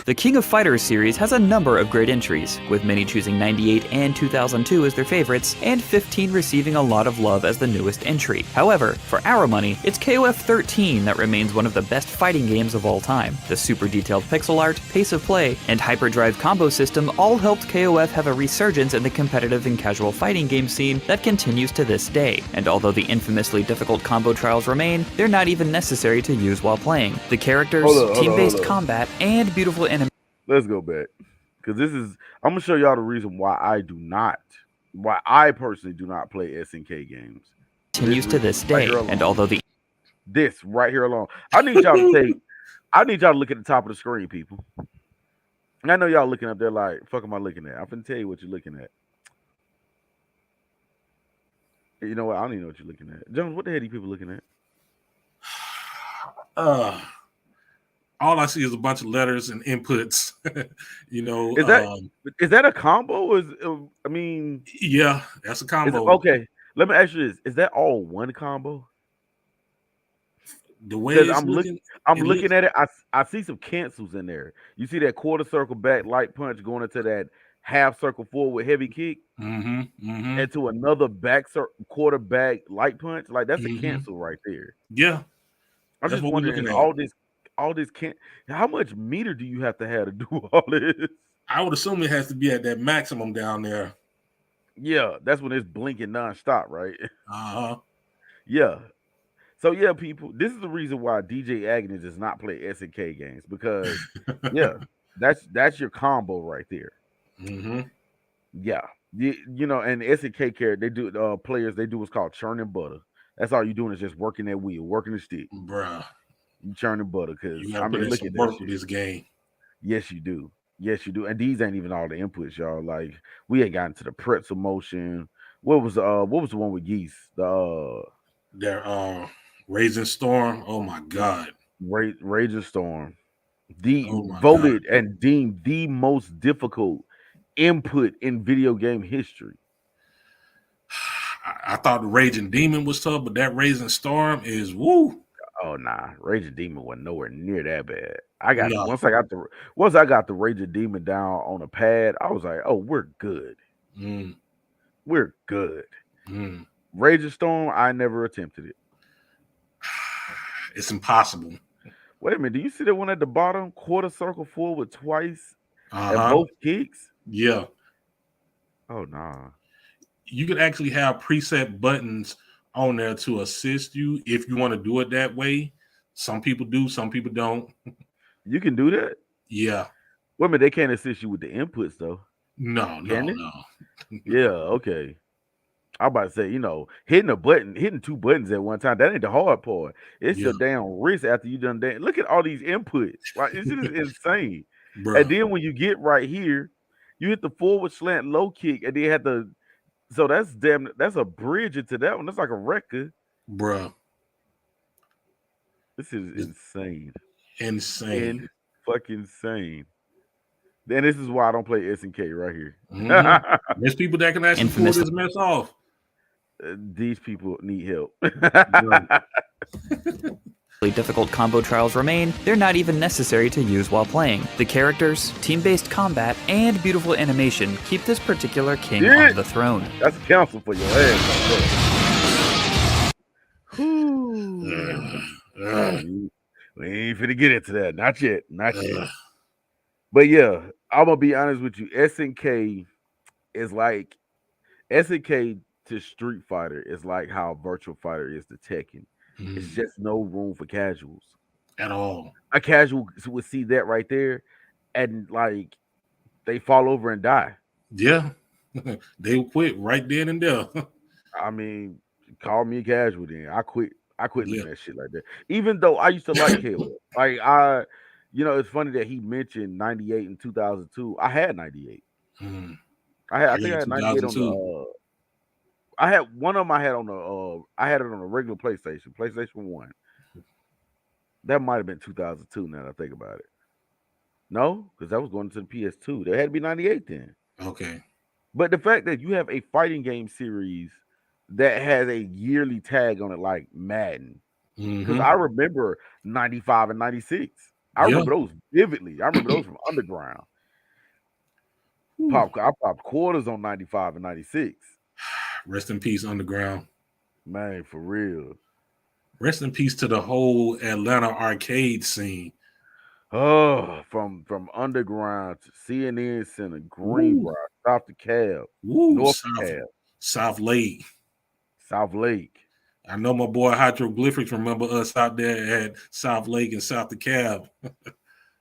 The King of Fighters series has a number of great entries, with many choosing 98 and 2002 as their favorites, and 15 receiving a lot of love as the newest entry. However, for our money, it's KOF 13 that remains one of the best fighting games of all time. The super detailed pixel art, pace of play, and hyperdrive combo system all helped KOF have a resurgence in the competitive and casual fighting game scene that continues to this day. And although the infamously difficult combo trials remain, they're not even necessary to use while playing. The characters, team-based combat, and beautiful Let's go back, because I'm gonna show y'all the reason why I personally do not play SNK games. Continues to this day, and although this right here alone, I need y'all to look at the top of the screen, people. And I know y'all looking up there like, fuck am I looking at? I'm finna tell you what you're looking at. You know what? I don't even know what you're looking at. Jones, what the hell are you people looking at? All I see is a bunch of letters and inputs. Is that a combo? Yeah, that's a combo. Okay, let me ask you this: is that all one combo? The way I'm looking at it, I see some cancels in there. You see that quarter circle back light punch going into that half circle forward with heavy kick, and to another quarter back light punch. Like that's a cancel right there. Yeah, I'm just wondering all this can't. How much meter do you have to do all this? I would assume it has to be at that maximum down there. Yeah, that's when it's blinking nonstop, right? Yeah. So yeah, people, this is the reason why DJ Agony does not play SNK games, because that's your combo right there. Yeah, and SNK character, they do players, they do what's called churning butter. That's all you're doing is just working that wheel, working the stick, bruh. You churning butter, because you gotta put in some work with this game. Yes, you do. Yes, you do. And these ain't even all the inputs, y'all. Like we ain't gotten to the pretzel motion. What was the one with geese? The Their Raging Storm. Oh my god. Raging Storm. The Oh my god. voted and deemed the most difficult input in video game history. I thought the Raging Demon was tough, but that Raging Storm is woo. Oh nah, Raging Demon wasn't nowhere near that bad. I got No. once I got the Raging Demon down on a pad, I was like, oh, we're good. Mm, We're good. mm. Raging Storm, I never attempted it. It's impossible. Wait a minute, do you see that one at the bottom? Quarter circle forward twice and Uh-huh. both kicks? Yeah. Oh nah. You could actually have preset buttons on there to assist you if you want to do it that way. Some people do, some people don't. You can do that? Yeah. Wait a minute, they can't assist you with the inputs though. No, Can no, it? no. Yeah, okay. I'm about to say, hitting two buttons at one time, that ain't the hard part. It's Yeah. your damn wrist after you done that. Look at all these inputs. Like it's just insane. And Bruh. then when you get right here, you hit the forward slant low kick, and then had the so that's a bridge into that one. That's like a record. Bruh. This is It's insane. insane. In fucking insane. Then this is why I don't play SNK right here. Mhm. There's people that can actually pull Infamous. this mess off. These people need help. Right. Difficult combo trials remain, they're not even necessary to use while playing. The characters, team-based combat, and beautiful animation keep this particular king Yeah. on the throne. That's counsel for your ass. Whew. We ain't finna get into that. Not yet. Not yet. But yeah, I'm gonna be honest with you. SNK is like SNK to Street Fighter is like how Virtual Fighter is to Tekken. It's just no room for casuals. At all. A casual would see that right there, and like they fall over and die. Yeah. They quit right then and there. I mean, call me a casual then. I quit. I quit Yeah. looking at shit like that. Even though I used to like Caleb. Like it's funny that he mentioned 98 and 2002. I had 98. Mm. I think I had 98 on 2002. the I had one of them I had on the I had it on a regular PlayStation 1. That might have been 2002 now that I think about it. No, because that was going to the PS2. There had to be 98 then. Okay. But the fact that you have a fighting game series that has a yearly tag on it like Madden, because Mhm. I remember 95 and 96. I Yeah. remember those vividly. I remember those from Underground. I popped quarters on 95 and 96. Rest in peace, Underground. Man, for real. Rest in peace to the whole Atlanta arcade scene. Oh, from Underground to CNN Center, Greenbrier, South DeKalb, Woo. North DeKalb, South Lake. South Lake. I know my boy Hydroglyphics remember us out there at South Lake and South DeKalb.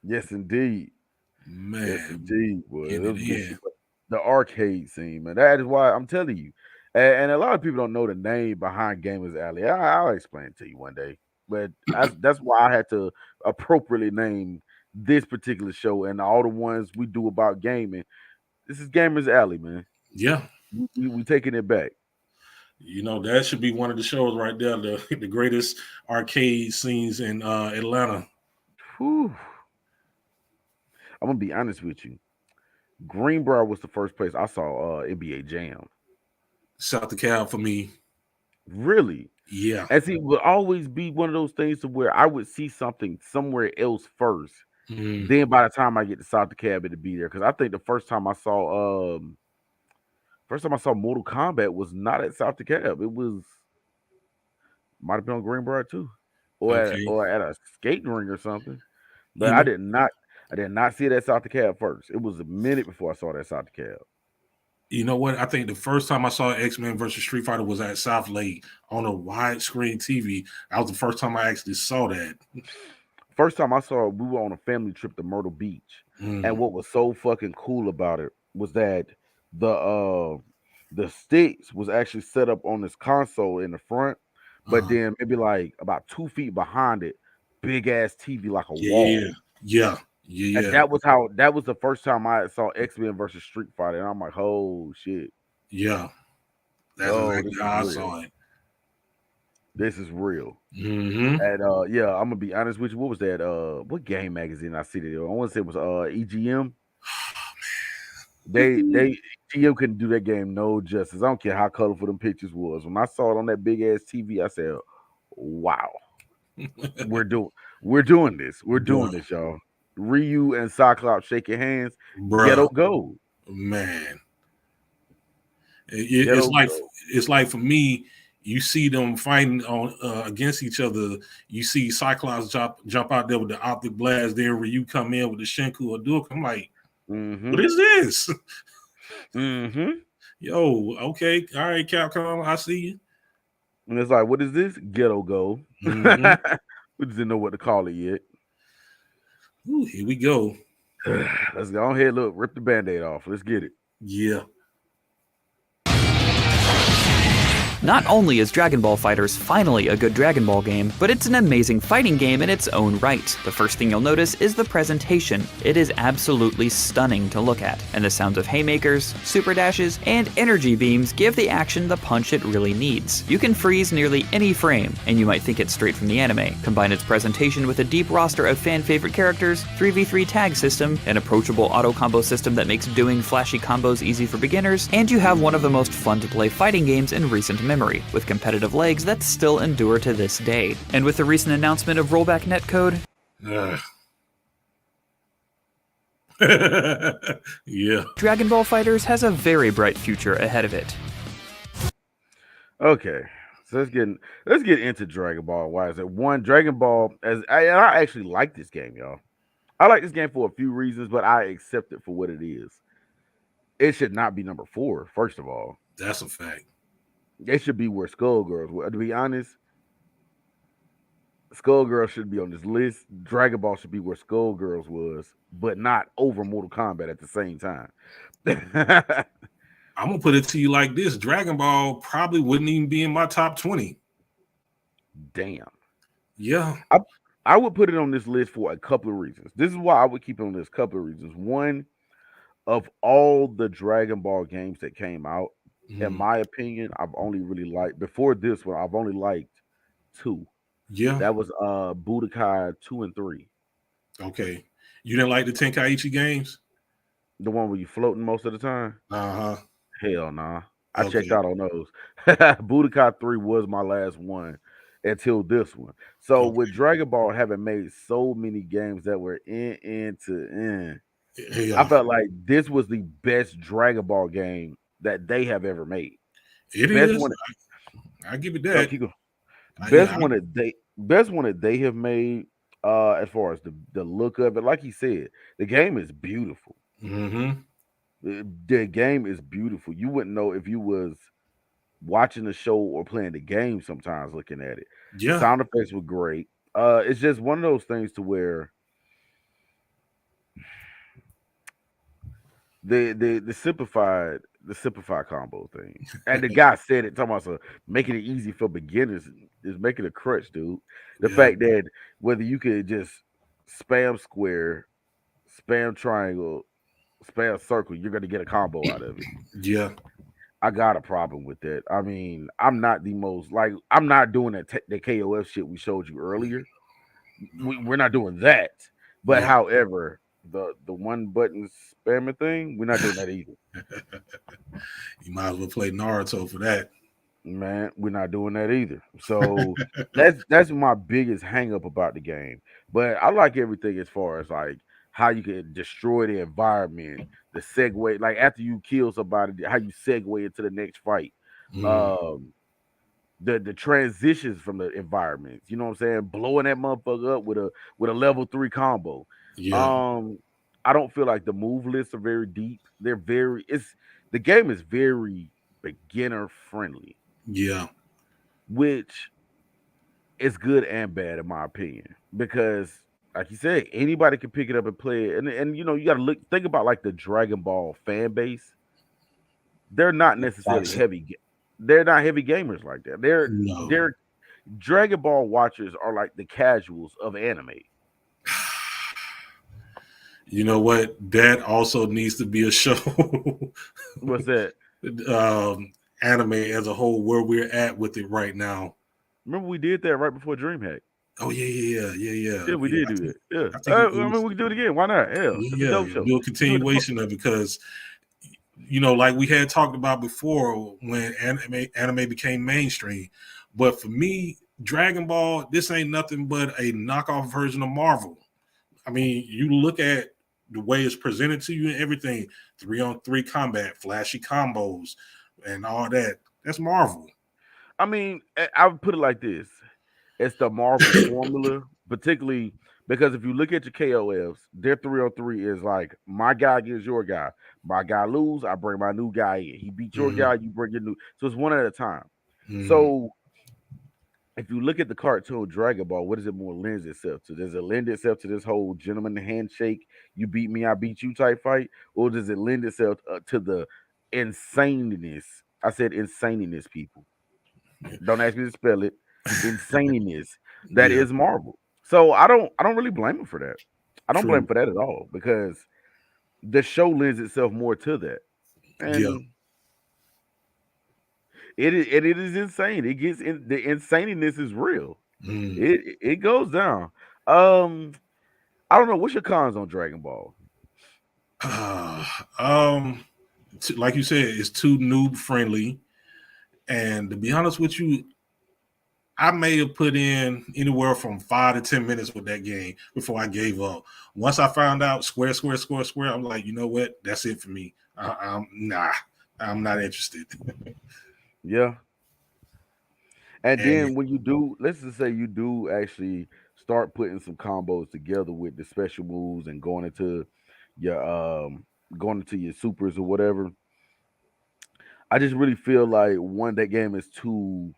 Yes, indeed. Man. Yes, indeed. Boy. Getting It it was good in. shit. The arcade scene, man. That is why I'm telling you. And a lot of people don't know the name behind Gamers Alley. I'll explain it to you one day. But that's why I had to appropriately name this particular show and all the ones we do about gaming. This is Gamers Alley, man. Yeah. We taking it back. You know, that should be one of the shows right there, the greatest arcade scenes in Atlanta. Whew. I'm gonna be honest with you. Greenbrier was the first place I saw NBA Jam. South DeKalb for me. Really? Yeah. And see, it would always be one of those things to where I would see something somewhere else first. Mm. Then by the time I get to South DeKalb, it'd be there. Because I think the first time I saw Mortal Kombat was not at South DeKalb. It was might have been on Greenbrier too. Okay. Or at a skating ring or something. But You I know- did not see it at South DeKalb first. It was a minute before I saw it at South DeKalb. You know what? I think the first time I saw X-Men versus Street Fighter was at South Lake on a widescreen TV. That was the first time I actually saw that. First time I saw it, we were on a family trip to Myrtle Beach. And what was so fucking cool about it was that the sticks was actually set up on this console in the front, but then maybe like about 2 feet behind it, big ass TV like a wall. Yeah. And Yeah, that was the first time I saw X-Men versus Street Fighter, and I'm like, oh shit, yeah. That's oh exactly this is how I real. saw it. This is real. Mm-hmm. And yeah, I'm gonna be honest with you. What was that? What game magazine I see that? I want to say it was EGM. They EGM couldn't do that game no justice. I don't care how colorful them pictures was. When I saw it on that big ass TV, I said, wow, we're doing we're doing this. We're doing Bruh, this, y'all. Ryu and Cyclops shaking hands. bruh, Ghetto go. man. Ghetto go. It's like for me, you see them fighting on against each other. You see Cyclops jump out there with the optic blast. Then Ryu come in with the Shinku or Duke. I'm like, Mm-hmm. what is this? Mm-hmm. Yo, okay, all right, Capcom, I see you. And it's like, what is this? Ghetto go. Mm-hmm. We just didn't know what to call it yet. Ooh, here we go. Let's go ahead. Look, rip the band-aid off. Let's get it. Yeah. Not only is Dragon Ball FighterZ finally a good Dragon Ball game, but it's an amazing fighting game in its own right. The first thing you'll notice is the presentation. It is absolutely stunning to look at, and the sounds of haymakers, super dashes, and energy beams give the action the punch it really needs. You can freeze nearly any frame, and you might think it's straight from the anime. Combine its presentation with a deep roster of fan-favorite characters, 3v3 tag system, an approachable auto-combo system that makes doing flashy combos easy for beginners, and you have one of the most fun-to-play fighting games in recent memory, with competitive legs that still endure to this day. And with the recent announcement of rollback netcode, Yeah. Dragon Ball FighterZ has a very bright future ahead of it. Okay, so let's get into Dragon Ball. Why is it one Dragon Ball? I actually like this game, y'all. I like this game for a few reasons, but I accept it for what it is. It should not be number 4. First of all, That's a fact. it should be where Skullgirls were. To be honest, Skullgirls should be on this list. Dragon Ball should be where Skullgirls was, but not over Mortal Kombat at the same time. I'm gonna put it to you like this: Dragon Ball probably wouldn't even be in my top 20. Damn. Yeah. I would put it on this list for a couple of reasons. This is why I would keep it on this couple of reasons. One, of all the Dragon Ball games that came out, in my opinion, I've only really liked before this one, I've only liked 2. Yeah. That was Budokai 2 and 3. Okay. You didn't like the Tenkaichi games? The one where you floating most of the time? Uh-huh. Hell nah. I checked Okay. out on those. Budokai 3 was my last one until this one. So with Dragon Ball having made so many games that were end to end, I Yeah. felt like this was the best Dragon Ball game that they have ever made. It Best is. one. I give it Oh, that. keep going. Yeah. Best one that they have made. As far as the look of it, like he said, the game is beautiful. Mm-hmm. The game is beautiful. You wouldn't know if you was watching the show or playing the game. Sometimes looking at it, Yeah. sound effects were great. It's just one of those things to where the simplified combo thing. And the guy said it talking about so making it easy for beginners is making a crutch, dude. The Yeah. fact that whether you could just spam square, spam triangle, spam circle, you're gonna get a combo out of it. Yeah. I got a problem with that. I mean, I'm not the most like I'm not doing the KOF shit we showed you earlier. We're not doing that. But Yeah. however, the one button spamming thing, we're not doing that either. You might as well play Naruto for that. Man, we're not doing that either. So that's my biggest hang up about the game. But I like everything as far as like how you can destroy the environment, the segue, like after you kill somebody, how you segue into the next fight. Um the transitions from the environments, you know what I'm saying? Blowing that motherfucker up with a level 3 combo. Yeah. I don't feel like the move lists are very deep. They're very the game is very beginner friendly, Yeah. which is good and bad in my opinion. Because like you said, anybody can pick it up and play it. And you know, you gotta think about like the Dragon Ball fan base. They're not necessarily Toxic. they're not heavy gamers like that. No. They're Dragon Ball watchers are like the casuals of anime. You know what? That also needs to be a show. What's that? Anime as a whole, where we're at with it right now. Remember we did that right before DreamHack. Oh yeah. Yeah, we did do that. Yeah. I think it I mean, was, we can do it again. Why not? Hell, it's a yeah, dope show. do a Do it the continuation of it because like we had talked about before when anime became mainstream. But for me, Dragon Ball, this ain't nothing but a knockoff version of Marvel. I mean, you look at the way it's presented to you and everything, 3-on-3 combat, flashy combos, and all that. That's Marvel. I mean, I would put it like this: it's the Marvel formula, particularly because if you look at your KOFs, their 3-on-3 is like my guy against your guy. My guy lose, I bring my new guy in. He beat your guy, you bring your new. So it's one at a time. So if you look at the cartoon Dragon Ball, what does it more lends itself to? Does it lend itself to this whole gentleman handshake, you beat me, I beat you type fight? Or does it lend itself to the insaneness? I said insaneness, people. Don't ask me to spell it. Insaneness that Yeah, is Marvel. So I don't really blame him for that. I don't blame him true. for that at all because the show lends itself more to that. Yeah. And it is insane. It gets in the insaneness is real. Mm. It goes down. Um, I don't know. What's your cons on Dragon Ball? Um, like you said, it's too noob friendly. And to be honest with you, I may have put in anywhere from 5 to 10 minutes with that game before I gave up. Once I found out square, I'm like, you know what? That's it for me. I'm not interested. Yeah. And And then when you do, let's just say you do actually start putting some combos together with the special moves and your going into your supers or whatever. I just really feel like one that game is too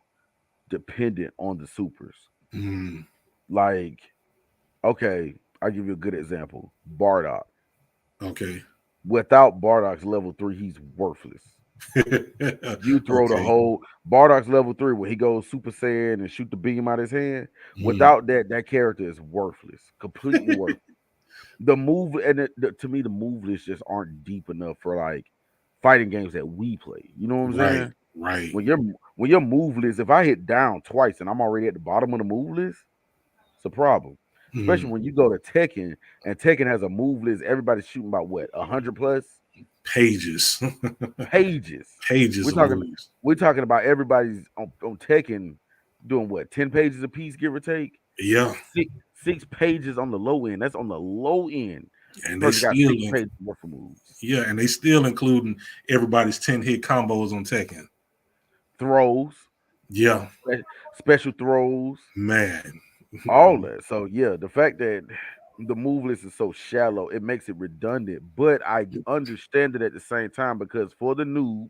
dependent on the supers. mm, Like, okay, I'll give you a good example. Bardock. okay, Without Bardock's level 3, he's worthless. You throw the okay, whole Bardock's level 3 where he goes Super Saiyan and shoot the beam out his hand. mm, Without that, that character is worthless. Completely worthless. The move and to me, the move lists just aren't deep enough for like fighting games that we play. You know what I'm right, saying? right, When your move list, if I hit down twice and I'm already at the bottom of the move list, it's a problem. Especially mm, when you go to Tekken and Tekken has a move list, everybody's shooting about what 100 plus pages, pages. pages We're of talking moves. we're talking about everybody's on Tekken doing what 10 pages a piece, give or take. Yeah, Six pages on the low end. That's on the low end. and they Person got still, 6 pages worth of moves. yeah, and they still including everybody's 10 hit combos on Tekken. Throws, Yeah, special throws, man. all that. So yeah, the fact that the move list is so shallow, it makes it redundant. But I understand it at the same time because for the noob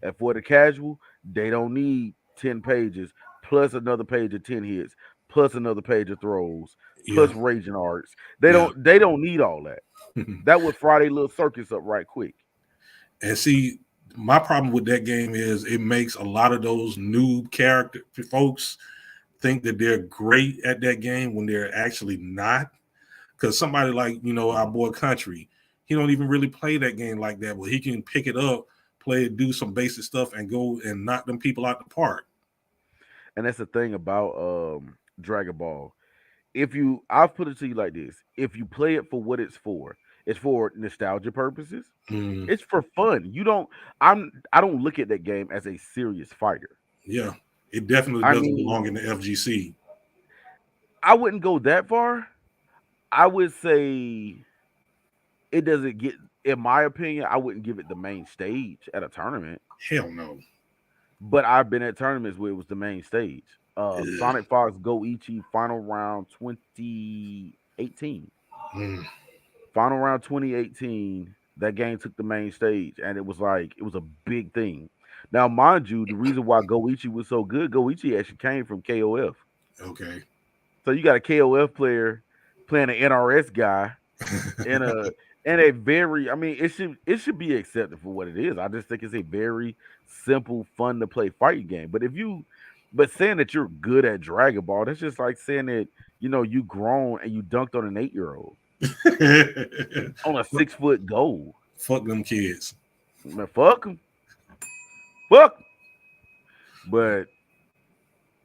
and for the casual, they don't need 10 pages plus another page of 10 hits, plus another page of throws, Yeah, plus raging arts. yeah. They don't need all that. That would fry their little circus up right quick. And see, my problem with that game is it makes a lot of those noob character folks think that they're great at that game when they're actually not. Because somebody like our boy Country, he don't even really play that game like that, but he can pick it up, play it, do some basic stuff, and go and knock them people out the park. And that's the thing about Dragon Ball. I'll put it to you like this: if you play it for what it's for nostalgia purposes. Mm, It's for fun. I don't look at that game as a serious fighter. yeah, it definitely I doesn't mean, belong in the FGC. I wouldn't go that far. I would say it doesn't get, in my opinion, I wouldn't give it the main stage at a tournament. Hell no. But I've been at tournaments where it was the main stage. Ugh. Sonic Fox Go Ichi final round 2018. Mm, Final round 2018, that game took the main stage, and it was like it was a big thing. Now, mind you, the reason why Goichi was so good, Goichi actually came from KOF. okay. So you got a KOF player playing an NRS guy in a very, I mean, it should be accepted for what it is. I just think it's a very simple, fun to play fighting game. But saying that you're good at Dragon Ball, that's just like saying that you grown and you dunked on an 8-year-old. on a 6-foot goal. Fuck them kids. Man, fuck them. Fuck 'em. But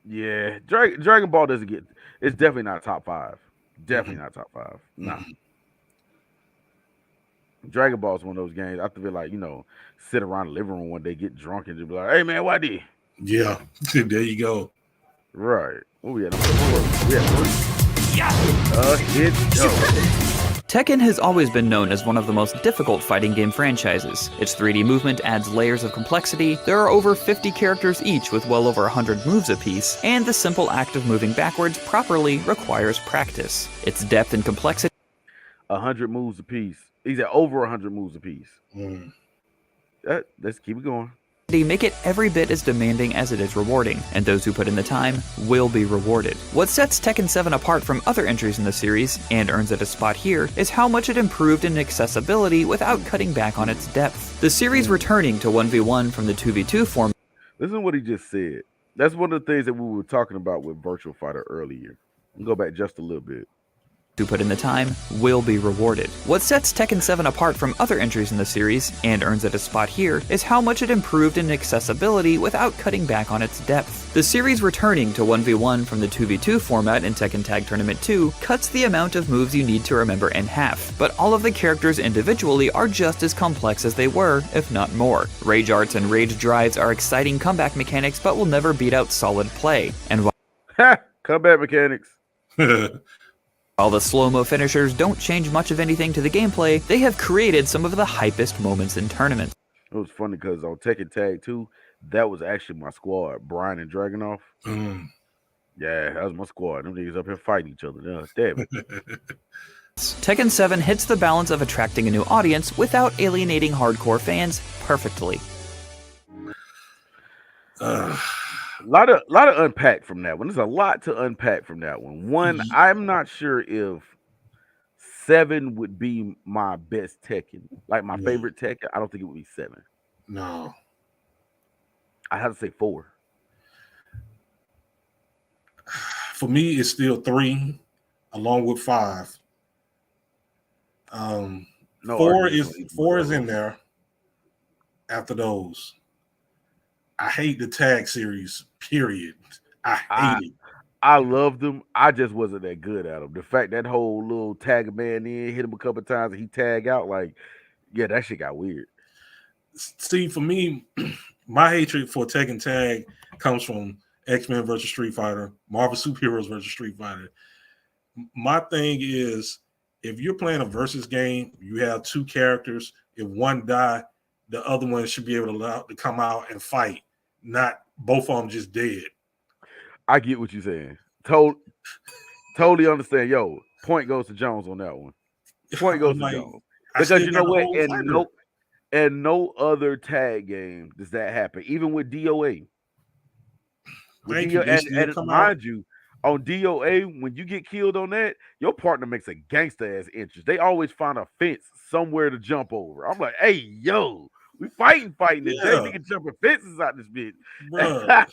yeah, Dragon Ball doesn't get. It's definitely not top 5. Definitely not top 5. Nah. Dragon Ball is one of those games. I feel like sit around the living room one day, get drunk, and just be like, "Hey man, why did?" Yeah, there you go. Right. What we had? We had 3. Hit go. Tekken has always been known as one of the most difficult fighting game franchises. Its 3D movement adds layers of complexity, there are over 50 characters each with well over 100 moves apiece, and the simple act of moving backwards properly requires practice. Its depth and complexity 100 moves apiece. He's at over 100 moves apiece. Let's keep it going. make it every bit as demanding as it is rewarding, and those who put in the time will be rewarded. What sets Tekken 7 apart from other entries in the series, and earns it a spot here, is how much it improved in accessibility without cutting back on its depth. The series returning to 1v1 from the 2v2 format. Listen to what he just said. That's one of the things that we were talking about with Virtual Fighter earlier. Go back just a little bit. Who put in the time will be rewarded. What sets Tekken 7 apart from other entries in the series, and earns it a spot here, is how much it improved in accessibility without cutting back on its depth. The series returning to 1v1 from the 2v2 format in Tekken Tag Tournament 2 cuts the amount of moves you need to remember in half, but all of the characters individually are just as complex as they were, if not more. Rage Arts and Rage Drives are exciting comeback mechanics but will never beat out solid play, and Ha! Comeback mechanics. while the slow-mo finishers don't change much of anything to the gameplay, they have created some of the hypest moments in tournaments. It was funny because on Tekken Tag 2, that was actually my squad, Brian and Dragonoff. Yeah, that was my squad. Them niggas up here fighting each other. Damn it. Tekken 7 hits the balance of attracting a new audience without alienating hardcore fans perfectly. A lot of unpack from that one. There's a lot to unpack from that one. One, I'm not sure if 7 would be my best Tekken. Like my favorite Tekken, I don't think it would be 7. No. I have to say 4. For me, it's still 3, along with 5. No, 4 is in there after those. I hate the tag series, period. I hate it. I loved them. I just wasn't that good at them. The fact that whole little tag man in, hit him a couple of times and he tag out, like, yeah, that shit got weird. See, for me, my hatred for Tekken Tag comes from X-Men versus Street Fighter, Marvel Superheroes versus Street Fighter. My thing is, if you're playing a versus game, you have 2 characters. If one die, the other one should be able to come out and fight, not both of them just dead. I get what you're saying. Totally understand. Yo, point goes to Jones on that one. Point goes to Jones. Because you know what? And no other tag game does that happen. Even with DOA. And mind you, on DOA, when you get killed on that, your partner makes a gangster ass entrance. They always find a fence somewhere to jump over. I'm like, hey, yo, we fighting today. Nigga jumping fences out this bitch. Bruh,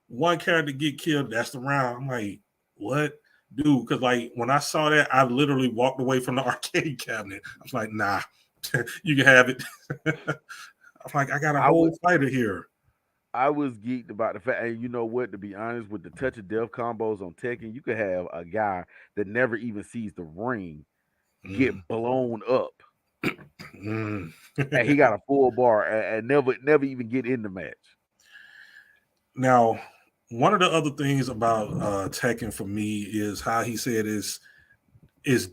one character get killed, that's the round. I'm like, what? Dude, because like when I saw that, I literally walked away from the arcade cabinet. I was like, nah, you can have it. I'm like, I got a whole fighter here. I was geeked about the fact, and you know what, to be honest, with the touch of death combos on Tekken, you could have a guy that never even sees the ring get blown up. And he got a full bar and never even get in the match. Now, one of the other things about Tekken for me is how he said is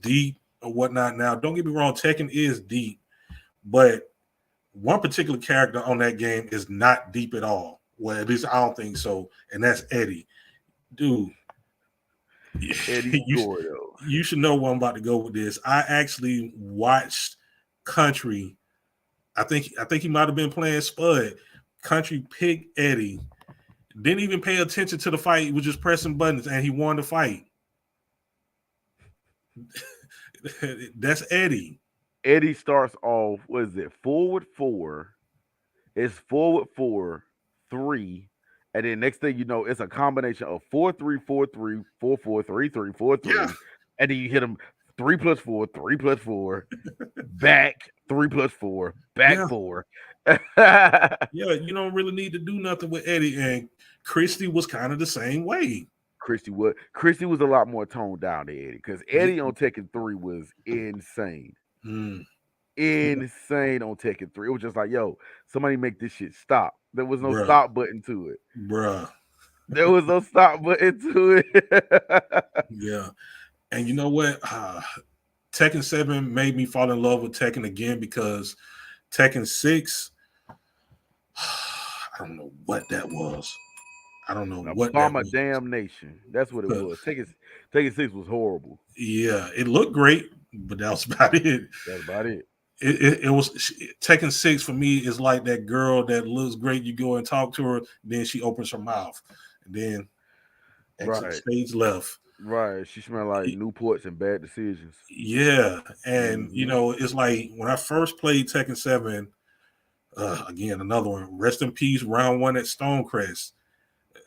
deep or whatnot. Now, don't get me wrong, Tekken is deep, but one particular character on that game is not deep at all. Well, at least I don't think so. And that's Eddie. Dude. Eddie you should know where I'm about to go with this. I actually watched Kuntry. I think he might have been playing Spud. Kuntry picked Eddie. Didn't even pay attention to the fight. He was just pressing buttons and he won the fight. That's Eddie. Eddie starts off, what is it, forward 4. It's forward 4, 3. And then next thing you know, it's a combination of 4-3, 4-3, 4-4, 3-3, 4-3. And then you hit him 3 plus 4, 3 plus 4, back 3 plus 4, back Yeah, 4. yeah. You don't really need to do nothing with Eddie, and Christy was kind of the same way. Christy was a lot more toned down than Eddie because Yeah. Eddie on Tekken 3 was insane. Mm, Insane on Tekken 3. It was just like, yo, somebody make this shit stop. There was no bruh, stop button to it. bruh. There was no stop button to it. Yeah. And you know what? Tekken 7 made me fall in love with Tekken again because Tekken 6, I don't know what that was. I don't know A what that bomb of was. damnation. That's what it was. Tekken 6 was horrible. Yeah, it looked great, but that was about it. That's about it. It was Tekken 6 for me is like that girl that looks great. You go and talk to her, then she opens her mouth, and then exit Right. stage left. Right. She smelled like Newports and bad decisions. Yeah, and Mhm. it's like when I first played Tekken 7. Again, another one. Rest in peace. Round 1 at Stonecrest,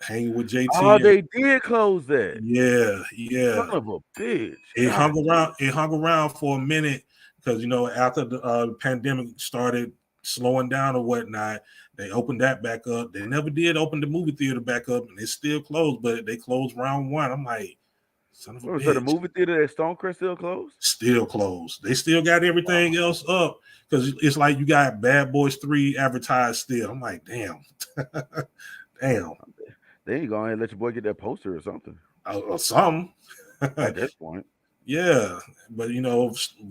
hanging with Oh, JT. they did close that. Yeah, Son yeah. of a bitch. It God. hung around. It hung around for a minute because after the pandemic started slowing down or whatnot, they opened that back up. They never did open the movie theater back up, and it's still closed. But they closed round 1. I'm like, son of a So the bitch. movie theater at Stonecrest still closed? Still closed. They still got everything else up because it's like you got Bad Boys 3 advertised still. I'm like, damn, damn, They ain't going to let your boy get that poster or something or something. at this point. Yeah, but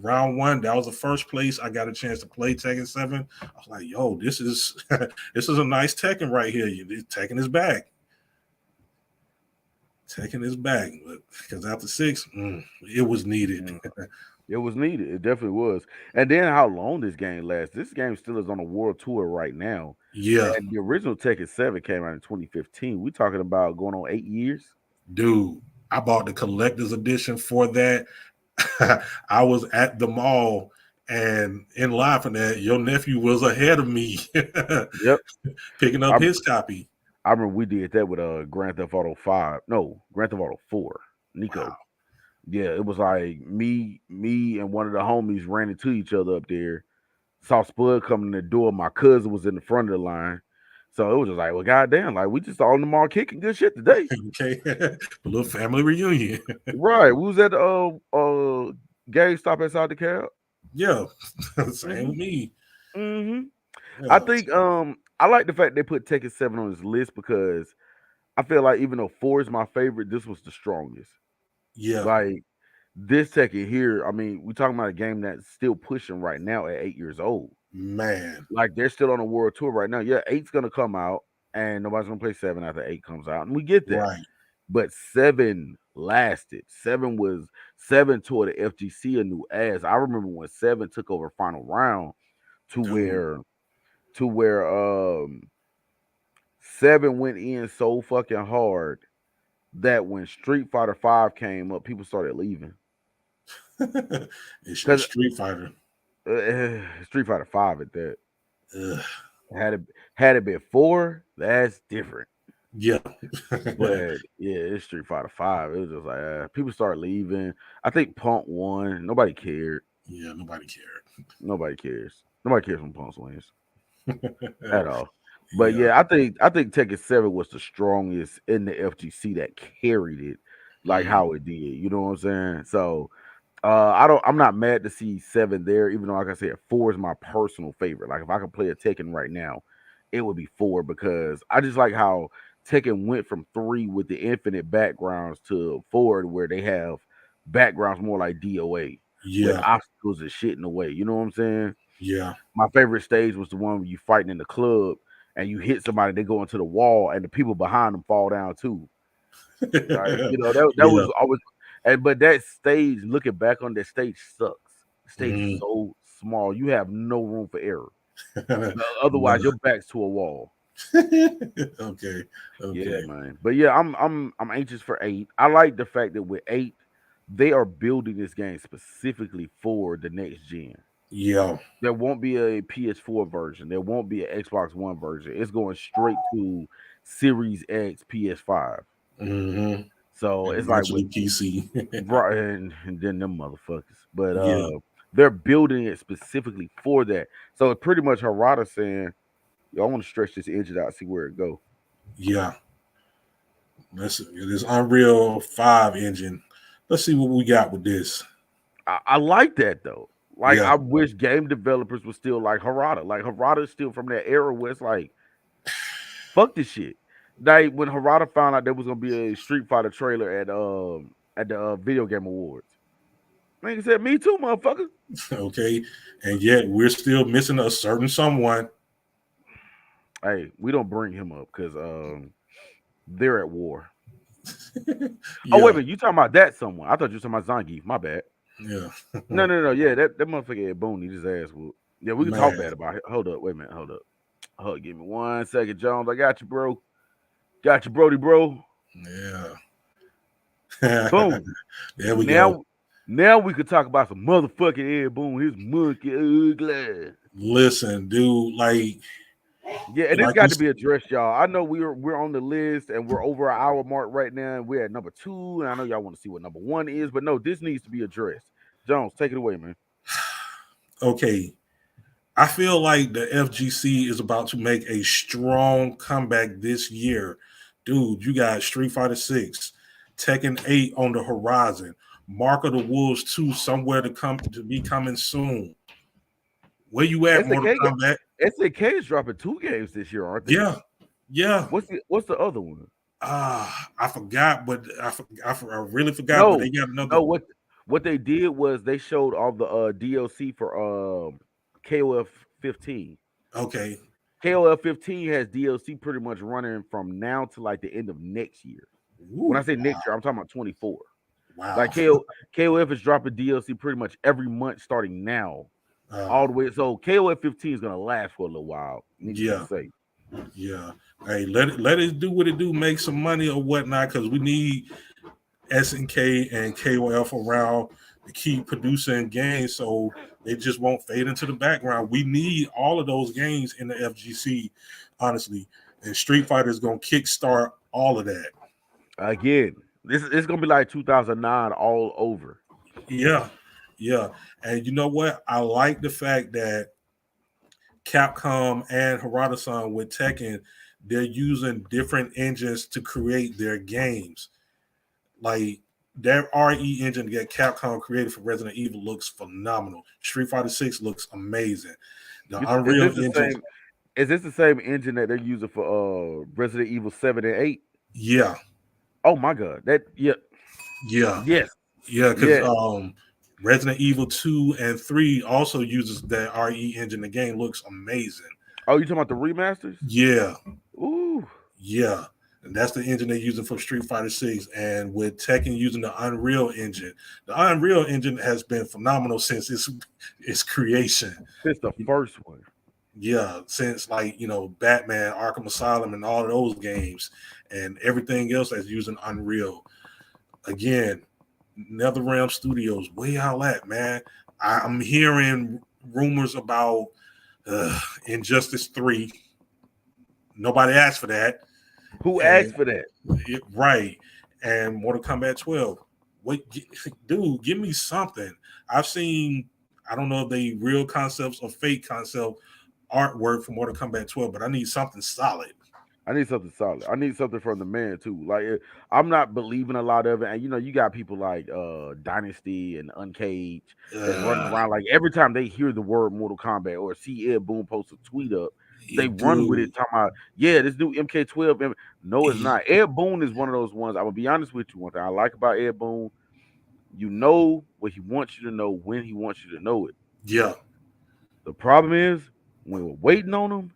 round 1, that was the first place I got a chance to play Tekken 7. I was like, yo, this is this is a nice Tekken right here. Tekken is back. Tekken is back, but because after 6, it was needed. It was needed. It definitely was. And then how long this game lasts. This game still is on a world tour right now. Yeah, And the original Tekken 7 came out in 2015. We're talking about going on 8 years. dude, I bought the collector's edition for that. I was at the mall and in line for that, your nephew was ahead of me Yep. picking up I, his copy. I remember we did that with Grand Theft Auto 5. No, Grand Theft Auto 4. Nico. Wow. Yeah, it was like me, and one of the homies ran into each other up there. Saw Spud coming in the door. My cousin was in the front of the line. So it was just like, well, goddamn, like we just all in the mall kicking good shit today. Okay. A little family reunion. Right. We was at the GameStop outside the cab. Yeah. Same with me. Mm-hmm. Yeah. I think I like the fact they put Tekken 7 on this list because I feel like even though 4 is my favorite, this was the strongest. Yeah. Like this Tekken here, I mean, we're talking about a game that's still pushing right now at 8 years old. Man. Like they're still on a world tour right now. Yeah, 8's gonna come out, and nobody's gonna play 7 after 8 comes out, and we get that. Right. But 7 lasted. 7 tore the FGC a new ass. I remember when 7 took over final round to Dude. where 7 went in so fucking hard that when Street Fighter 5 came up, people started leaving. It's Street Fighter. Street Fighter 5 at that. Ugh. Had it been 4, that's different. Yeah. But yeah, it's Street Fighter 5. It was just like people started leaving. I think Punk won. Nobody cared. Yeah, nobody cared. Nobody cares. Nobody cares when Punk wins at all. But yeah, I think Tekken 7 was the strongest in the FGC that carried it like how it did. You know what I'm saying? So I'm not mad to see 7 there, even though like I said, 4 is my personal favorite. Like if I could play a Tekken right now, it would be 4 because I just like how Tekken went from 3 with the infinite backgrounds to 4 where they have backgrounds more like DOA with Yeah. obstacles and shit in the way. You know what I'm saying? Yeah. My favorite stage was the one where you fighting in the club and you hit somebody, they go into the wall, and the people behind them fall down too. Right? You know, that Yeah. was always but that stage, looking back on that stage sucks. The stage is so small, you have no room for error. Otherwise, your back's to a wall. Okay. Yeah, man. But yeah, I'm anxious for 8. I like the fact that with 8, they are building this game specifically for the next gen. Yeah. There won't be a PS4 version. There won't be an Xbox One version. It's going straight to Series X, PS5. Mm-hmm. So and it's like with virtually PC. right, and then them motherfuckers. But Yeah, they're building it specifically for that. So it's pretty much Harada saying, "Yo, I want to stretch this engine out, see where it go." yeah. This Unreal 5 engine. Let's see what we got with this. I like that though. Like Yeah, I wish game developers were still like Harada. Like Harada is still from that era where it's like, fuck this shit. Like when Harada found out there was gonna be a Street Fighter trailer at the Video Game Awards. Nigga said, "Me too, motherfucker." okay. And yet we're still missing a certain someone. Hey, we don't bring him up because they're at war. Oh wait Yeah, a minute, you talking about that someone? I thought you were talking about Zangief. My bad. yeah. No. Yeah, that motherfucker had Boone need his ass whooped. Yeah, we can talk Man, bad about it. Hold up, wait a minute, hold up. Give me 1 second, Jones. I got you, bro. Got you, Brody, bro. yeah. Boom. There we go. Now we could talk about some motherfucking Ed Boone, his monkey ugly. Listen, dude, Yeah, and it's like you got to be addressed, y'all. I know we're on the list and we're over our hour mark right now, and we're at number 2. And I know y'all want to see what number 1 is, but no, this needs to be addressed. Jones, take it away, man. okay. I feel like the FGC is about to make a strong comeback this year. Dude, you got Street Fighter 6, Tekken 8 on the horizon, Mark of the Wolves 2 somewhere to be coming soon. Where you at, Mortal SNK, Kombat? SNK is dropping 2 games this year, aren't they? Yeah. What's the other one? I forgot, but I really forgot. No, But they got another. no. What they did was they showed all the DLC for KOF 15. Okay. KOF 15 has DLC pretty much running from now to like the end of next year. Ooh, When I say next year, I'm talking about 24. wow. Like KOF is dropping DLC pretty much every month starting now, all the way. So KOF 15 is gonna last for a little while. Yeah. To say. Yeah. Hey, let it do what it do, make some money or whatnot, because we need SNK and KOF around to keep producing games so they just won't fade into the background. We need all of those games in the FGC, honestly. And Street Fighter is going to kickstart all of that. Again, it's gonna be like 2009 all over. Yeah. And you know what? I like the fact that Capcom and Harada-san with Tekken, they're using different engines to create their games. Like their RE engine that Capcom created for Resident Evil looks phenomenal. Street Fighter 6 looks amazing. The Unreal engine. Is this the same engine that they're using for Resident Evil 7 and 8? Yeah. Oh my god. Yes. Yeah, because Resident Evil 2 and 3 also uses that RE engine. The game looks amazing. Oh, you talking about the remasters? Yeah. Ooh. Yeah. And that's the engine they're using for Street Fighter 6. And with Tekken using the Unreal engine. The Unreal engine has been phenomenal since its creation. Since the first one. Yeah, since Batman, Arkham Asylum, and all of those games, and everything else that's using Unreal. Again, NetherRealm Studios, where y'all at, man? I'm hearing rumors about Injustice 3. Nobody asked for that. Who asked for that? Right. And Mortal Kombat 12. Wait, dude, give me something. I've seen, I don't know if they real concepts or fake concept artwork for Mortal Kombat 12, but I need something solid. I need something solid. I need something from the man too. Like I'm not believing a lot of it. And you got people like Dynasty and Uncaged that's running around like every time they hear the word Mortal Kombat or see Ed Boon post a tweet up, they run with it talking about, this new MK12. No, it's not. Ed Boon is one of those ones. I'm gonna be honest with you. One thing I like about Ed Boon, you know what he wants you to know when he wants you to know it. Yeah. The problem is when we're waiting on him,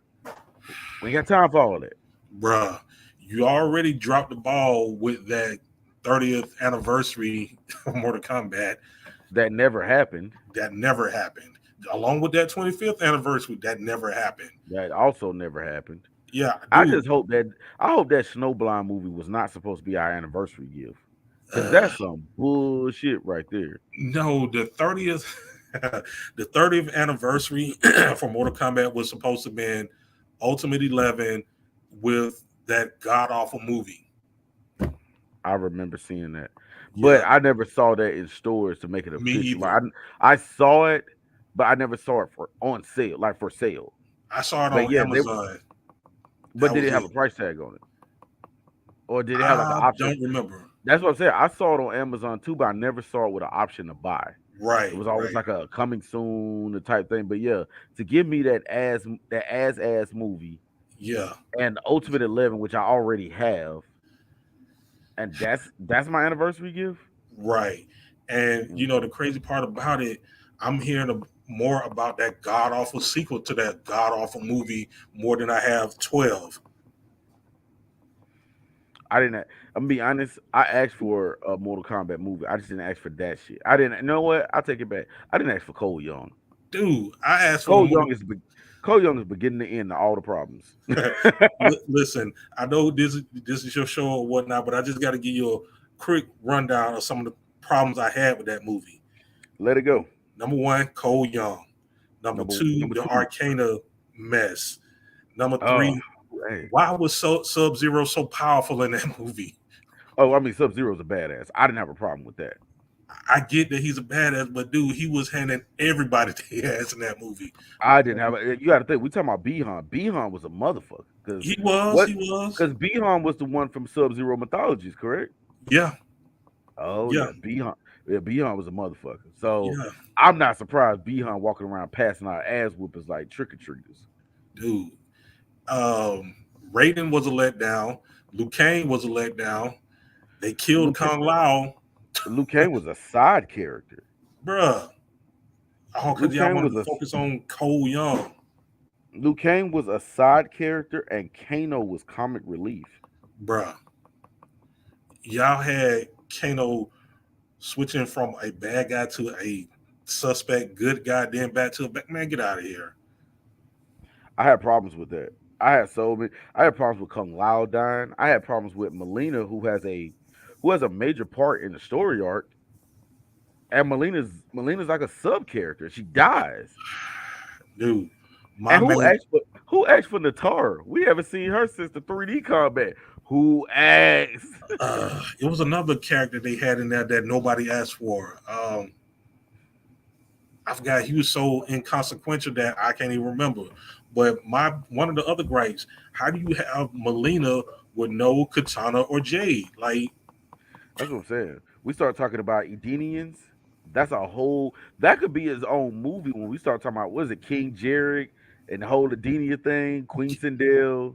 we ain't got time for all that. Bruh, you already dropped the ball with that 30th anniversary of Mortal Kombat. That never happened. Along with that 25th anniversary, that never happened. That also never happened. Yeah. Dude. I hope that Snowblind movie was not supposed to be our anniversary gift. Because that's some bullshit right there. No, the 30th anniversary for Mortal Kombat was supposed to be Ultimate 11 with that god-awful movie. I remember seeing that, but Yeah, I never saw that in stores to make it me official. either. Like I saw it, but I never saw it for on sale, like for sale. I saw it But on yeah, Amazon. but That did was it have it. a price tag on it, or did it have like an I option? don't remember. That's what I'm saying. I saw it on Amazon too, but I never saw it with an option to buy. It Right, was always right. like a coming soon the type thing. But yeah, to give me that ass movie Yeah, and Ultimate 11, which I already have, and that's my anniversary gift. right. And Mm. the crazy part about it, I'm hearing more about that god awful sequel to that god awful movie more than I have 12. I didn't. I'm gonna be honest. I asked for a Mortal Kombat movie. I just didn't ask for that shit. I didn't. You know what? I take it back. I didn't ask for Cole Young. Dude, I asked for the Cole Mortal. Young is be- Cole Young is beginning to end to all the problems. Listen, I know this is your show or whatnot, but I just got to give you a quick rundown of some of the problems I had with that movie. Let it go. Number one, Cole Young. Number two, Number the two. Arcana mess. Number Oh, three, hey. why was Sub Zero so powerful in that movie? Oh, I mean, Sub Zero's a badass. I didn't have a problem with that. I get that he's a badass, but dude, he was handing everybody their ass in that movie. I didn't have it. You got to think. We talking about Bihan. Bihan was a motherfucker because He was, what? he was. Because Bihan was the one from Sub Zero Mythologies, correct? Yeah, Oh yeah, yeah, Bihan. Yeah, Bihan was a motherfucker. So yeah, I'm not surprised Bihan walking around passing out ass whoopers like trick or treaters. dude. Raiden was a letdown. Liu Kang was a letdown. They killed Luke Kung Lao, Luke Kang was a side character. bruh. Oh, because Luke y'all Kang wanted was to a focus on Cole Young, Luke Kang was a side character, and Kano was comic relief. bruh. Y'all had Kano switching from a bad guy to a suspect, good guy, then back to a bad man. Get out of here. I had problems with that. I had so many. I had problems with Kung Lao dying. I had problems with Melina, who has a major part in the story arc, and Melina's like a sub character. She dies. Dude, my And who main asked for Natara? We haven't seen her since the 3D combat. Who asked? it was another character they had in there that nobody asked for. I forgot, he was so inconsequential that I can't even remember. But one of the other gripes, how do you have Melina with no Katana or Jade? Like, That's what I'm saying. We start talking about Edenians. That could be his own movie when we start talking about what is it, King Jarek and the whole Edenia thing, Queen Sindel.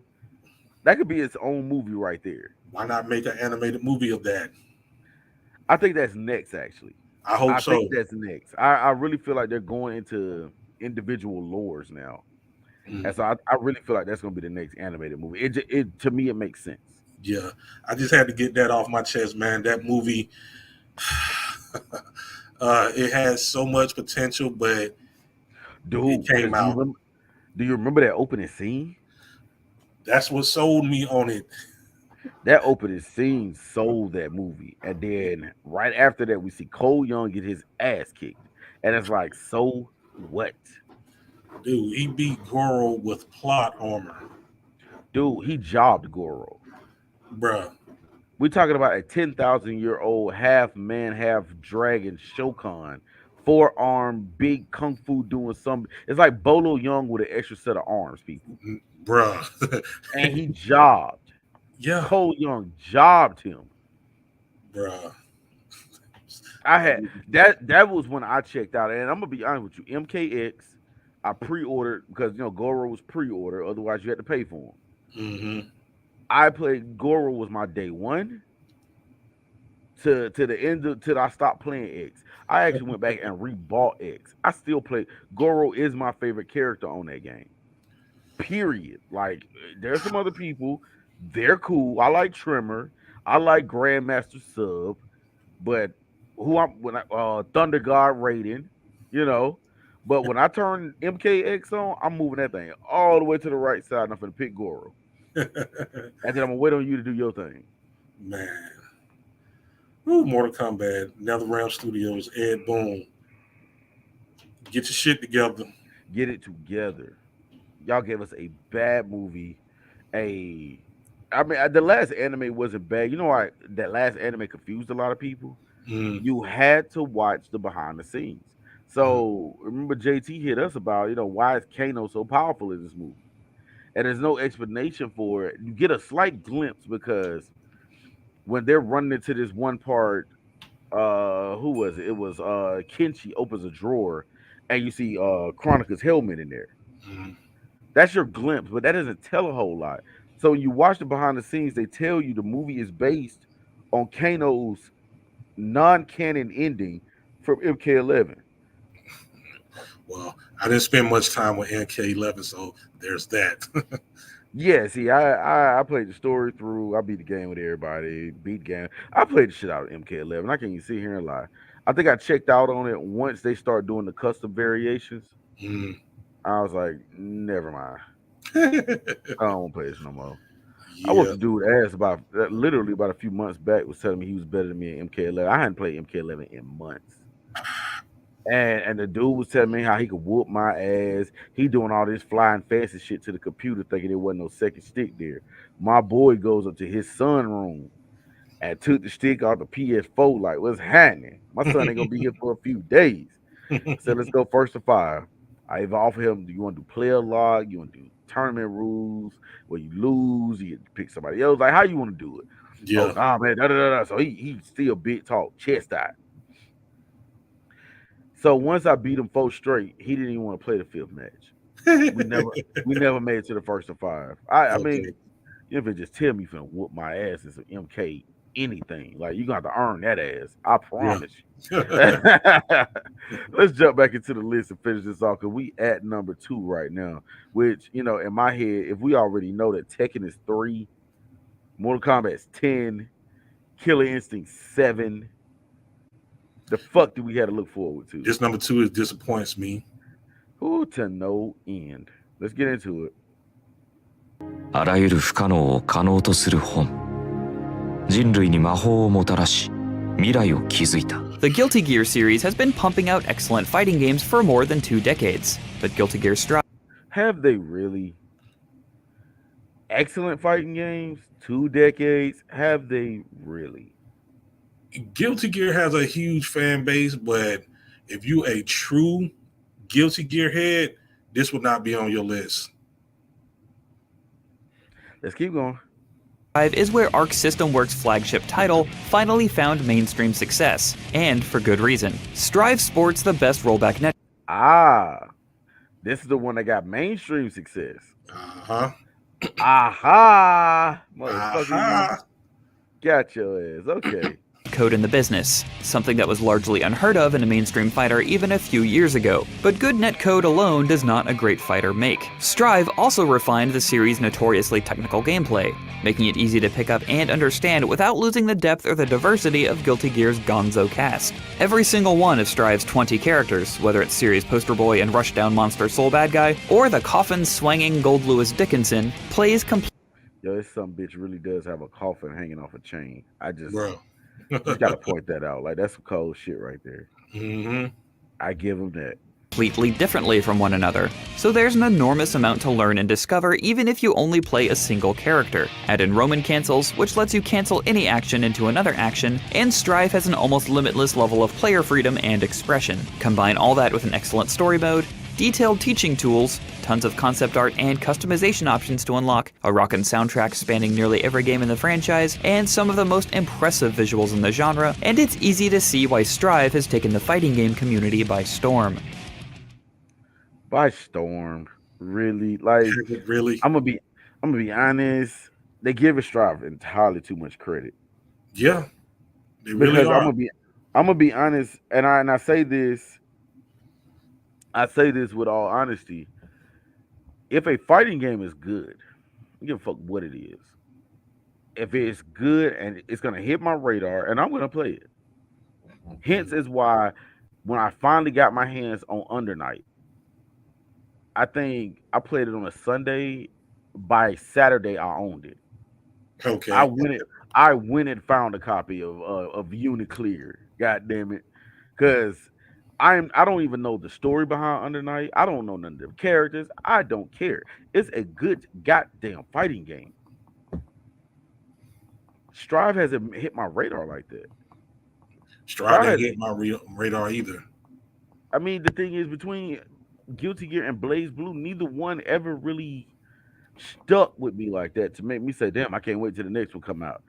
That could be its own movie right there. why not make an animated movie of that? I think that's next, actually. I hope I think so. that's next. I really feel like they're going into individual lores now. And so Mm, I really feel like that's gonna be the next animated movie. It to me it makes sense. yeah, I just had to get that off my chest, man. That movie, it has so much potential, but it Dude, came because do you out. remember that opening scene? That's what sold me on it. That opening scene sold that movie. And then right after that, we see Cole Young get his ass kicked. And it's like, so what? Dude, he beat Goro with plot armor. Dude, he jobbed Goro. Bruh. We're talking about a 10,000-year-old half man, half dragon Shokan, four-arm, big kung fu doing something. It's like Bolo Young with an extra set of arms, people. Bruh. And he jobbed. Yeah, Cole Young jobbed him. bruh. I had that was when I checked out. And I'm gonna be honest with you, MKX, I pre-ordered because Goro was pre-order, otherwise you had to pay for him. Mm-hmm. I played Goro was my day one to the end of till I stopped playing X. I actually went back and rebought X. I still play Goro is my favorite character on that game. Period. Like there's some other people, they're cool. I like Trimmer. I like Grandmaster Sub, but who I'm when I Thunder God Raiden, you know. But when I turn MKX on, I'm moving that thing all the way to the right side and I'm gonna pick Goro. And then I'm gonna wait on you to do your thing. Man. Ooh, Mortal Kombat, NetherRealm Studios, Ed Boon. Get your shit together. Get it together. Y'all gave us a bad movie, a I mean, the last anime wasn't bad. You know why that last anime confused a lot of people? Mm, You had to watch the behind the scenes. mm, So remember, JT hit us about why is Kano so powerful in this movie, and there's no explanation for it. You get a slight glimpse because when they're running into this one part, who was it? It was Kenshi opens a drawer, and you see Chronica's helmet in there. mm. That's your glimpse, but that doesn't tell a whole lot. So when you watch the behind the scenes, they tell you the movie is based on Kano's non-canon ending from MK11. Well, I didn't spend much time with NK11, so there's that. Yeah, see, I played the story through. I beat the game with everybody. Beat game. I played the shit out of MK11. I can't even sit here and lie. I think I checked out on it once they start doing the custom variations. Mm. I was like, never mind. I don't want to play this no more. I want Yeah, to dude ass about literally about a few months back was telling me he was better than me in MK11. I hadn't played MK11 in months. And the dude was telling me how he could whoop my ass. He doing all this flying fancy shit to the computer, thinking there wasn't no second stick there. My boy goes up to his son room and took the stick off the PS4. Like, what's happening? My son ain't gonna be here for a few days. I said, let's go first to five. I even offered him, do you want to do player log? You want to do tournament rules where you lose? You get to pick somebody else. Like, how you want to do it? Oh, yeah. nah, man. Da, da, da, da. So he still big talk, chest out. So once I beat him four straight, he didn't even want to play the fifth match. We never we never made it to the first of five. I mean, Okay. if it just tell me finna whoop my ass in some MK anything, like you gonna have to earn that ass. I Yeah. promise you. Let's jump back into the list and finish this off because we at number 2 right now. Which in my head, if we already know that Tekken is 3, Mortal Kombat is 10, Killer Instinct 7, the fuck do we have to look forward to? This number 2 is disappoints me. Who to no end. Let's get into it. あらゆる不可能を可能とする本。人類に魔法をもたらし、未来を築いた。The Guilty Gear series has been pumping out excellent fighting games for more than 2 decades, but Guilty Gear Strive Have they really? Excellent fighting games, 2 decades. Have they really? Guilty Gear has a huge fan base, but if you a true Guilty Gear head, this would not be on your list. Let's keep going. is where Arc System Works' flagship title finally found mainstream success, and for good reason. Strive sports the best rollback net. This is the one that got mainstream success. Uh-huh. Aha! Motherfucker, Uh-huh. you got your ass. Okay. Code in the business, something that was largely unheard of in a mainstream fighter even a few years ago. But good netcode alone does not a great fighter make. Strive also refined the series' notoriously technical gameplay, making it easy to pick up and understand without losing the depth or the diversity of Guilty Gear's gonzo cast. Every single one of Strive's 20 characters, whether it's series poster boy and rushdown monster soul bad guy, or the coffin-swanging Gold Lewis Dickinson, plays Yo, this some bitch really does have a coffin hanging off a chain. I just Bro. gotta point that out. Like, that's some cold shit right there. Mm-hmm. I give him that. completely differently from one another, so there's an enormous amount to learn and discover even if you only play a single character. Add in Roman cancels, which lets you cancel any action into another action, and Strive has an almost limitless level of player freedom and expression. Combine all that with an excellent story mode, detailed teaching tools, tons of concept art and customization options to unlock, a rockin' soundtrack spanning nearly every game in the franchise, and some of the most impressive visuals in the genre, and it's easy to see why Strive has taken the fighting game community by storm. By storm. Really? Like, Really? I'm gonna be honest. They give a Strive entirely too much credit. Yeah. They really Because are. I'm gonna be honest, and I say this with all honesty. If a fighting game is good, I don't give a fuck what it is. If it's good and it's gonna hit my radar, and I'm gonna play it. Hence is why when I finally got my hands on Under Night, I think I played it on a Sunday. By Saturday, I owned it. Okay. I went and found a copy of Uniclear. God damn it, because I don't even know the story behind Under Night. I don't know none of the characters. I don't care. It's a good goddamn fighting game. Strive hasn't hit my radar like that. Strive didn't hit my radar either. I mean, the thing is, between Guilty Gear and Blaze Blue, neither one ever really stuck with me like that to make me say, "Damn, I can't wait till the next one come out."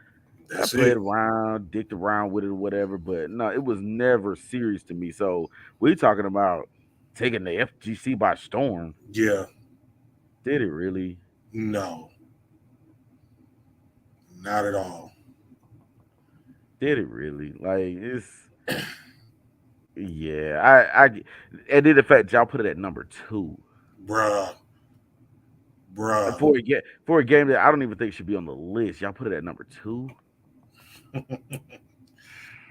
I played around, dicked around with it or whatever, but no, it was never serious to me. So we're talking about taking the FGC by storm. Yeah. Did it really? No. Not at all. Did it really? Like it's yeah. I and then the fact y'all put it at number 2. Bruh. For a game that I don't even think should be on the list. Y'all put it at number 2.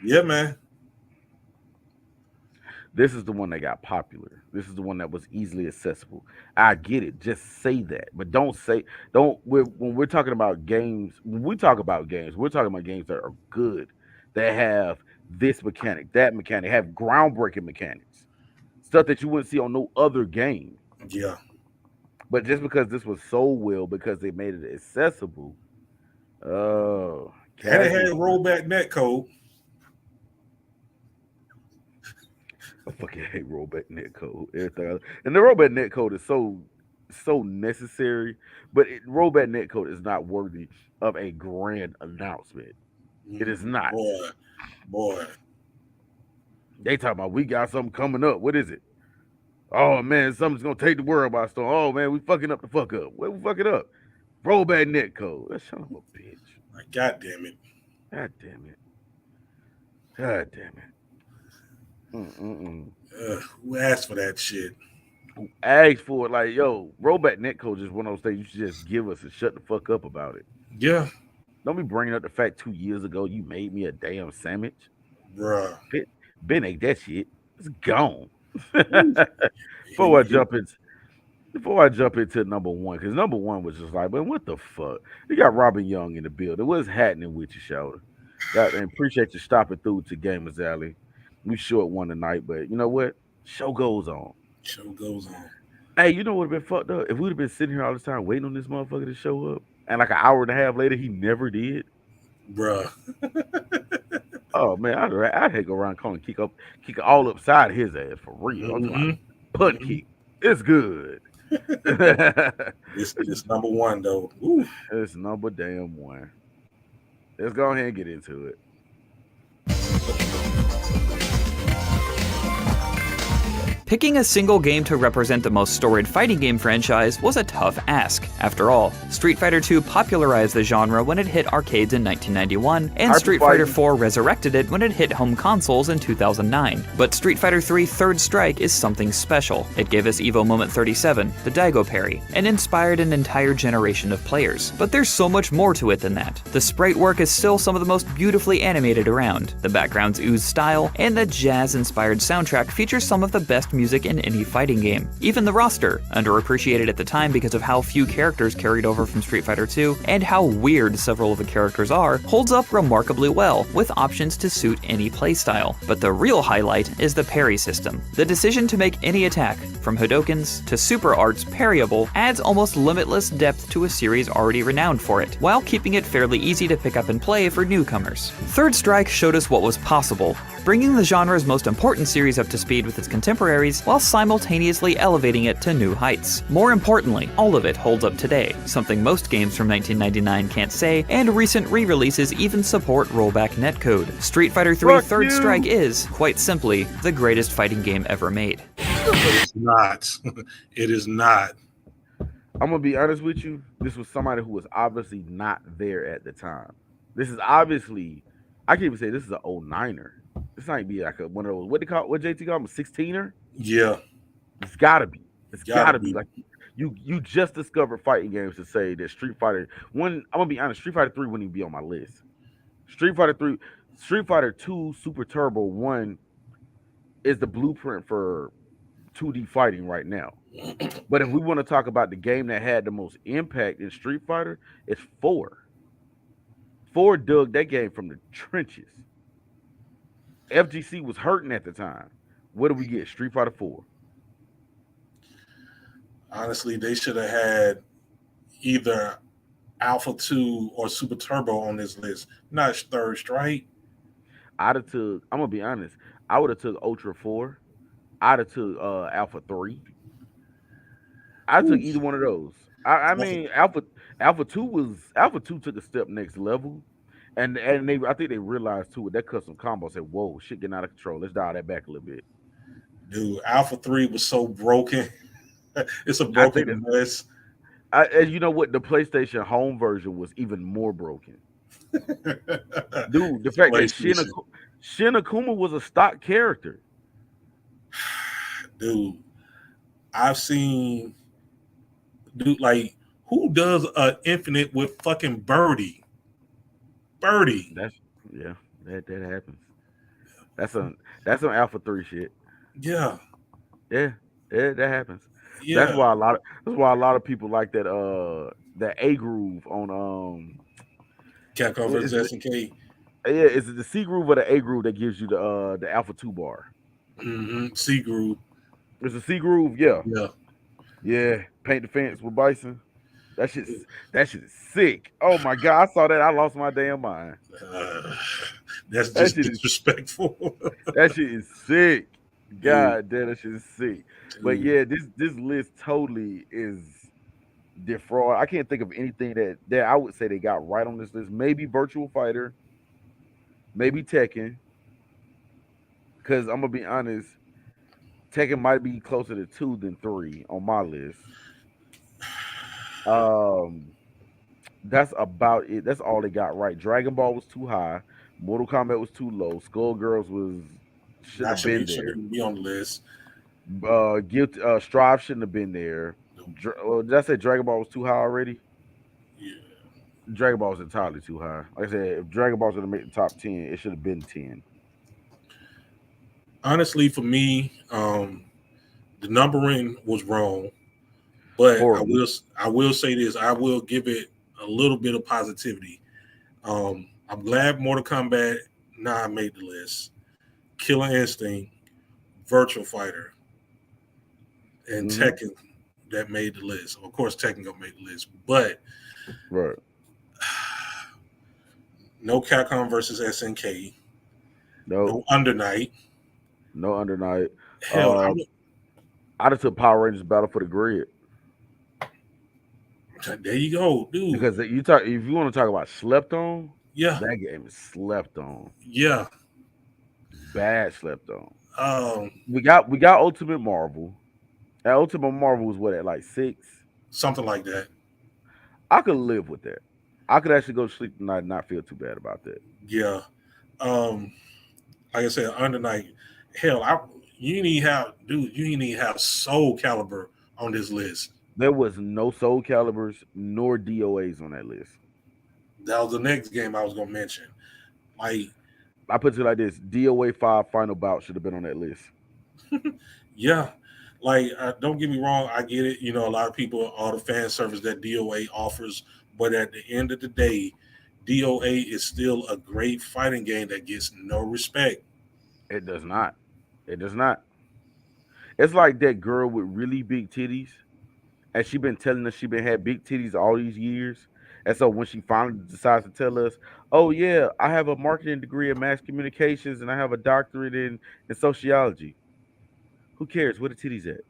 Yeah, man. This is the one that got popular. This is the one that was easily accessible. I get it. Just say that, but don't. When we're talking about games, we're talking about games that are good, that have this mechanic, that mechanic, have groundbreaking mechanics, stuff that you wouldn't see on no other game. Yeah. But just because this was so well, because they made it accessible, oh, and it had rollback netcode. I fucking hate rollback netcode. Everything, and the rollback netcode is so necessary, but rollback netcode is not worthy of a grand announcement. It is not. Boy. They talking about we got something coming up. What is it? Oh man, something's gonna take the world by storm. Oh man, we fucking up the fuck up. What we fucking up? Rollback netcode. That son of a bitch. God damn it. God damn it. God damn it. Who asked for that shit? Who asked for it? Like, yo, rollback netcode is one of those things you should just give us and shut the fuck up about it. Yeah. Don't be bringing up the fact 2 years ago you made me a damn sandwich. Bruh. Ben ate that shit. It's gone. Before I jump into number 1, because number 1 was just like, man, what the fuck? You got Robin Young in the building. What's happening with you, shoulder? And appreciate you stopping through to Gamers Alley. We short one tonight, but you know what? Show goes on. Hey, you know what would have been fucked up? If we'd have been sitting here all this time waiting on this motherfucker to show up, and like an hour and a half later, he never did. Bruh. Oh man, I'd hate go around calling kick all upside his ass for real. I'm punt kick. It's good. It's number 1 though. Ooh. It's number damn 1. Let's go ahead and get into it. Picking a single game to represent the most storied fighting game franchise was a tough ask. After all, Street Fighter II popularized the genre when it hit arcades in 1991, and Street Fighter IV resurrected it when it hit home consoles in 2009. But Street Fighter III Third Strike is something special. It gave us Evo Moment 37, the Daigo parry, and inspired an entire generation of players. But there's so much more to it than that. The sprite work is still some of the most beautifully animated around. The backgrounds ooze style, and the jazz-inspired soundtrack features some of the best music in any fighting game. Even the roster, underappreciated at the time because of how few characters carried over from Street Fighter II and how weird several of the characters are, holds up remarkably well, with options to suit any playstyle. But the real highlight is the parry system. The decision to make any attack, from Hadokens to Super Arts, parryable adds almost limitless depth to a series already renowned for it, while keeping it fairly easy to pick up and play for newcomers. Third Strike showed us what was possible, bringing the genre's most important series up to speed with its contemporaries while simultaneously elevating it to new heights. More importantly, all of it holds up today, something most games from 1999 can't say, and recent re-releases even support rollback netcode. Street Fighter III Third Strike is, quite simply, the greatest fighting game ever made. It's not. It is not. I'm gonna be honest with you. This was somebody who was obviously not there at the time. This is obviously, I can even say this is an 09er. This might be like one of those, what JT call them, a 16er? Yeah. It's gotta be. It's gotta be. Like you just discovered fighting games to say that Street Fighter 1, I'm gonna be honest, Street Fighter 3 wouldn't even be on my list. Street Fighter 2 Super Turbo 1 is the blueprint for 2D fighting right now. But if we want to talk about the game that had the most impact in Street Fighter, it's 4. 4 dug that game from the trenches. FGC was hurting at the time. What do we get? Street Fighter 4. Honestly, they should have had either Alpha 2 or Super Turbo on this list. Not Third Strike. I'd have took. I'm gonna be honest. I would have took Ultra 4. I'd have took Alpha 3. I took Ooh, either one of those. I Alpha, mean, Alpha 2 took a step next level, and they I think they realized too with that custom combo said, "Whoa, shit getting out of control. Let's dial that back a little bit." dude, Alpha 3 was so broken. It's a I think broken mess. and you know what? The PlayStation Home version was even more broken, dude. The fact that PlayStation. Shin Akuma was a stock character. Dude, I've seen, dude, like, who does a infinite with fucking Birdie? Birdie. That's yeah, that happens. That's some Alpha 3 shit. Yeah. Yeah, yeah, that happens. Yeah. That's why a lot of people like that A groove on Capcom is versus it SNK. yeah, is it the C groove or the A groove that gives you the Alpha 2 bar? C Groove. It's the C groove, yeah. Yeah. Yeah. Paint the fence with Bison. That shit is sick. Oh my god, I saw that. I lost my damn mind. Uh, that's That just shit is disrespectful. that shit is sick. Dude, God damn, that shit is sick. But dude. yeah, this list totally is defraud. I can't think of anything that I would say they got right on this list. Maybe Virtual Fighter, maybe Tekken. Because I'm gonna be honest, Tekken might be closer to 2 than 3 on my list. Um, that's about it. That's all they got right. Dragon Ball was too high. Mortal Kombat was too low. Skullgirls was shouldn't That have been shouldn't there. even be on the list. Strive shouldn't have been there. Did I say Dragon Ball was too high already? Yeah. Dragon Ball was entirely too high. Like I said, if Dragon Ball's gonna make the top 10, it should have been 10. Honestly, for me, the numbering was wrong, but Horribly. I will say this. I will give it a little bit of positivity. I'm glad Mortal Kombat 9 made the list. Killer Instinct, Virtual Fighter, and Hmm. Tekken that made the list. Of course, Tekken gonna make the list, but Right. no Capcom versus SNK, No, no Under Night. no under night. Hell, Uh, I'd have took Power Rangers Battle for the Grid there you go, dude. because you talk if you want to talk about slept on, Yeah, that game is slept on, yeah. bad slept on. Um, We got Ultimate Marvel. And Ultimate Marvel was what at like 6. Something like that. I could live with that. I could actually go to sleep tonight and not feel too bad about that. Yeah. Like I said, Under Night. Hell, you need have, dude. You need have Soul Calibur on this list. There was no Soul Calibers nor DOAs on that list. That was the next game I was gonna mention. Like, I put it like this: DOA 5 Final Bout should have been on that list. yeah, like don't get me wrong, I get it. You know, a lot of people, all the fan service that DOA offers, but at the end of the day, DOA is still a great fighting game that gets no respect. It does not. It does not. It's like that girl with really big titties, and she been telling us she been had big titties all these years. And so when she finally decides to tell us, "Oh yeah, I have a marketing degree in mass communications and I have a doctorate in sociology," who cares? Where the titties at?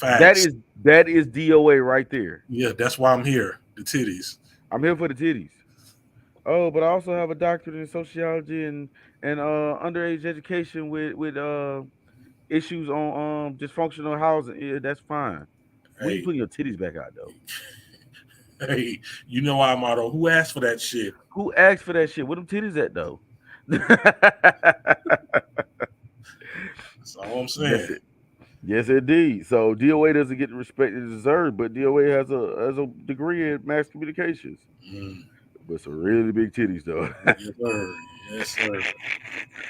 That Facts. is that is DOA right there. Yeah, that's why I'm here. The titties. I'm here for the titties. Oh, but I also have a doctorate in sociology and underage education with issues on dysfunctional housing. Yeah, that's fine. When you Hey, putting your titties back out though? hey, you know our motto. Who asked for that shit? Who asked for that shit? Where them titties at though? That's all I'm Yes, saying. yes, indeed. So DOA doesn't get the respect it deserves, but DOA has a degree in mass communications. Mm, But some really big titties though. yes, sir. Yes, sir.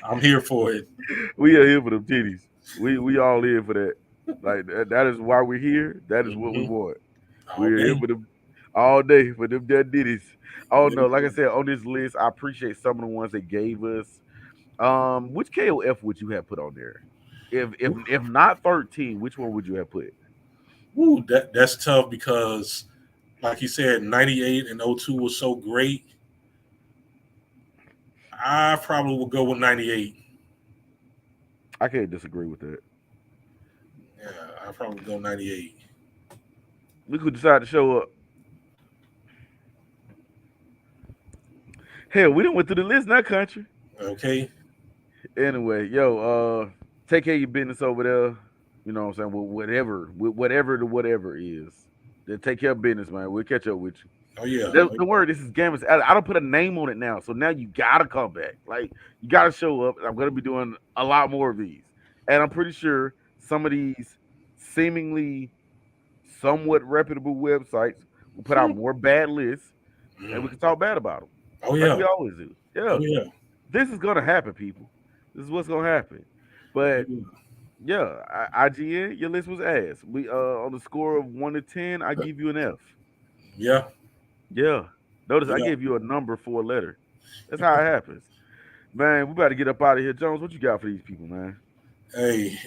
I'm here for it. We are here for them titties. We all here for that. Like that is why we're here. That is what we Mhm. want. All We're here day. for them all day for them dead ditties. Oh no, Yes, like I sir. said on this list, I appreciate some of the ones they gave us. Which KOF would you have put on there? If not 13, which one would you have put? Woo, that's tough because like you said, 98 and 02 was so great. I probably would go with 98. I can't disagree with that. Yeah, I probably go 98. We could decide to show up. Hell, we done went through the list now, country. Okay. Anyway, take care of your business over there. You know what I'm saying? Whatever the whatever is. Then take care of business, man. We'll catch up with you. Oh yeah. The word, this is Gambus. I don't put a name on it now. So now you gotta come back. Like you gotta show up. I'm gonna be doing a lot more of these. And I'm pretty sure some of these seemingly somewhat reputable websites will put out more bad lists and we can talk bad about them. Oh Like yeah. we always do. Yeah. Oh yeah. This is gonna happen, people. This is what's gonna happen. But yeah, IGN, your list was ass. We on the score of 1 to 10, I give you an F. Yeah. Yeah. Notice I Yeah. gave you a number for a letter. That's how it happens. Man, we better get up out of here. Jones, what you got for these people, man? Hey,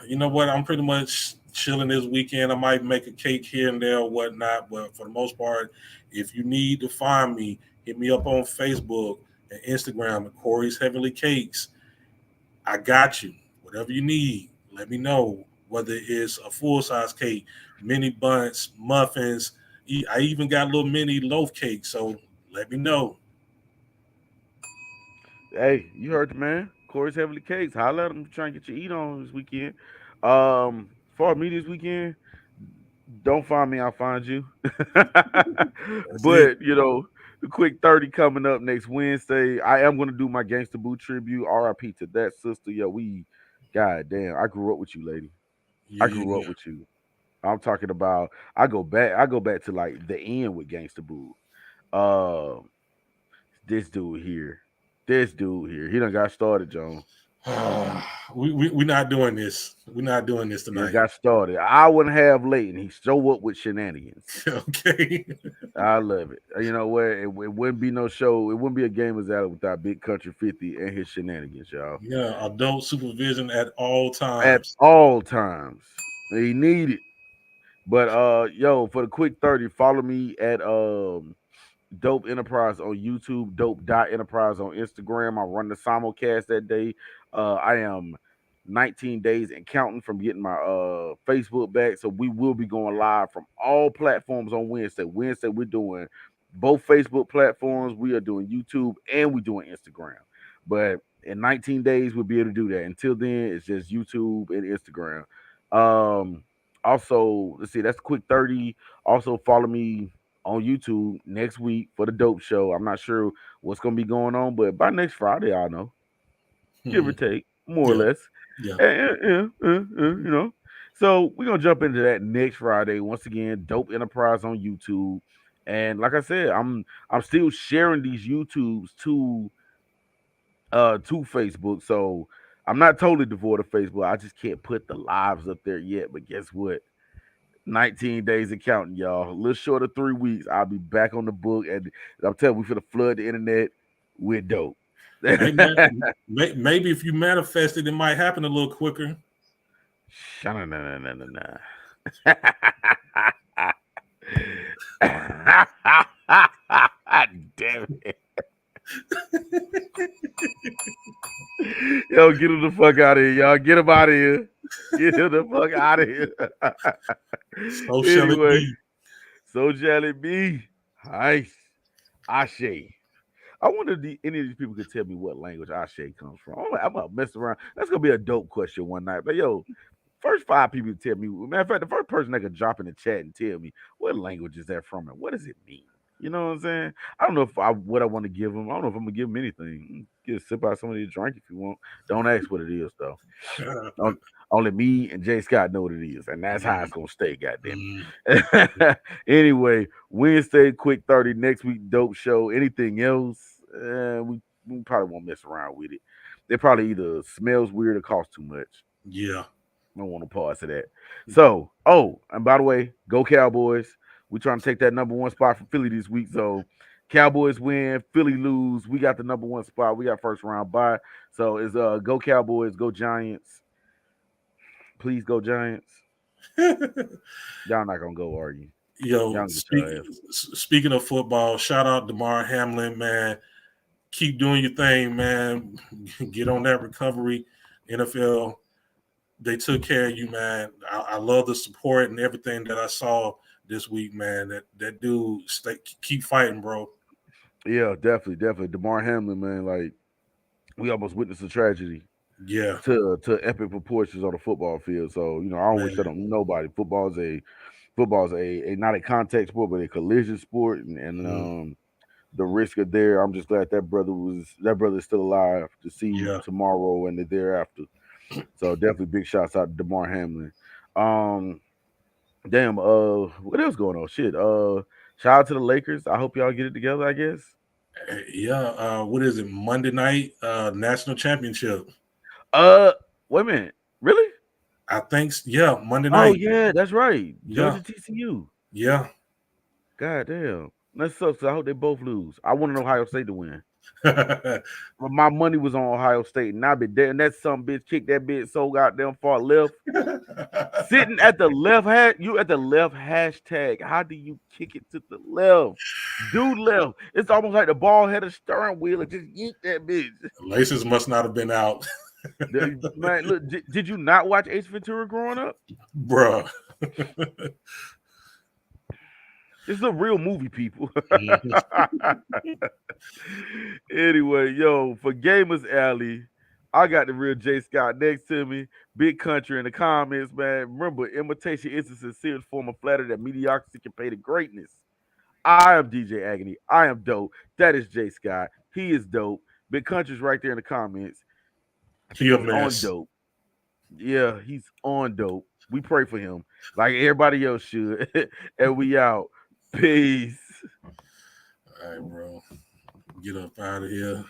you know what? I'm pretty much chilling this weekend. I might make a cake here and there or whatnot, but for the most part, if you need to find me, hit me up on Facebook and Instagram at Corey's Heavenly Cakes. I got you. Whatever you need, let me know. Whether it's a full-size cake, mini buns, muffins. I even got a little mini loaf cake, so let me know. Hey, you heard the man. Corey's Heavenly Cakes. Holla at him trying to get you eat on this weekend. For me this weekend, don't find me, I'll find you. That's it. But the quick 30 coming up next Wednesday. I am gonna do my Gangsta Boo tribute. RIP to that sister. Yo, god damn, I grew up with you, lady. I grew up Yeah. with you. I'm talking about I go back to like the end with Gangsta Boo. Uh this dude here. This dude here. He done got started, John. We're not doing this. We're not doing this He done tonight. got started. I wouldn't have late and he show up with shenanigans. Okay. I love it. You know what? It wouldn't be no show. It wouldn't be a game as that without Big Kuntry50 and his shenanigans, y'all. Yeah, adult supervision at all At times. all times. He need it. But for the quick 30, follow me at Dope Enterprise on YouTube, Dope.Enterprise on Instagram. I run the simulcast that day. I am 19 days and counting from getting my Facebook back. So we will be going live from all platforms on Wednesday. Wednesday, we're doing both Facebook platforms. We are doing YouTube and we're doing Instagram. But in 19 days, we'll be able to do that. Until then, it's just YouTube and Instagram. Also, let's see, that's quick 30. Also, follow me on YouTube next week for the dope show. I'm not sure what's gonna be going on, but by next Friday, I'll know, give or Mhm. take, more or Yeah, less. yeah. So we're gonna jump into that next Friday. Once again, Dope Enterprise on YouTube. And like I said, I'm still sharing these YouTubes to Facebook. So I'm not totally devoid of Facebook. I just can't put the lives up there yet. But guess what? 19 days of counting, y'all. A little short of 3 weeks. I'll be back on the book, and I'm telling you, we finna flood the internet with dope. Hey man, maybe if you manifest it, it might happen a little quicker. Sha-na-na-na-na-na-na. Damn it. Yo, get him the fuck out of here, y'all. Get him out of here. Get him the fuck out of here. So shall it Anyway, be. so shall it be. Nice. Ashe. I wonder if any of these people could tell me what language Ashe comes from. I'm gonna mess around. That's gonna be a dope question one night. But yo, first 5 people to tell me. Matter of fact, the first person that could drop in the chat and tell me what language is that from and what does it mean. You know what I'm saying? I don't know what I want to give them. I don't know if I'm gonna give them anything. Get a sip out some of your drink if you want. Don't ask what it is though. On- Only me and Jay Scott know what it is, and that's how it's gonna stay. Goddamn Mm, it. Anyway, Wednesday, quick 30. Next week, dope show. Anything else? We probably won't mess around with it. They probably either smells weird or costs too much. yeah. I don't want to pause to that. So, and by the way, go Cowboys. We trying to take that number one spot from Philly this week. So, Cowboys win, Philly lose. We got the number one spot. We got first round bye. So it's go Cowboys, go Giants. Please go Giants. Y'all not gonna go, are you? Yo, Youngest your ass. speaking of football, shout out DeMar Hamlin, man. Keep doing your thing, man. Get on that recovery. NFL, they took care of you, man. I love the support and everything that I saw this week, man. That dude, keep fighting, bro. Yeah, definitely. DeMar Hamlin, man, like we almost witnessed a tragedy Yeah, to epic proportions on the football field. So, I don't wish that man. on nobody. Football's a not a contact sport, but a collision sport, and Mhm. the risk of there. I'm just glad that brother is still alive to see Yeah. tomorrow and the thereafter. So definitely big shouts out to DeMar Hamlin. Um, damn. What else going on? Shit. Shout out to the Lakers. I hope y'all get it together. I guess. Yeah. What is it? Monday night national championship. Uh, Wait a minute. Really? I think. Yeah, Monday Oh night. yeah, that's right. Yeah. Georgia TCU. Yeah. God damn. That sucks. I hope they both lose. I wanted Ohio State to win. But my money was on Ohio State, and I be there. And that some bitch kicked that bitch so goddamn far left. Sitting at the left you at the left hashtag. How do you kick it to the left? Dude left. It's almost like the ball had a steering wheel and just yeet that bitch. Laces must not have been out, Man, look, did you not watch Ace Ventura growing up? bruh. It's a real movie, people. Mhm. Anyway, yo, for Gamers Alley, I got the real J Scott next to me. Big Country in the comments, man. Remember, imitation is a sincere form of flattery that mediocrity can pay to greatness. I am DJ Agony. I am dope. That is J Scott. He is dope. Big Country's right there in the comments. He a He's on mess. dope. Yeah, he's on dope. We pray for him like everybody else should. And we out. Peace. All right, bro. Get up out of here.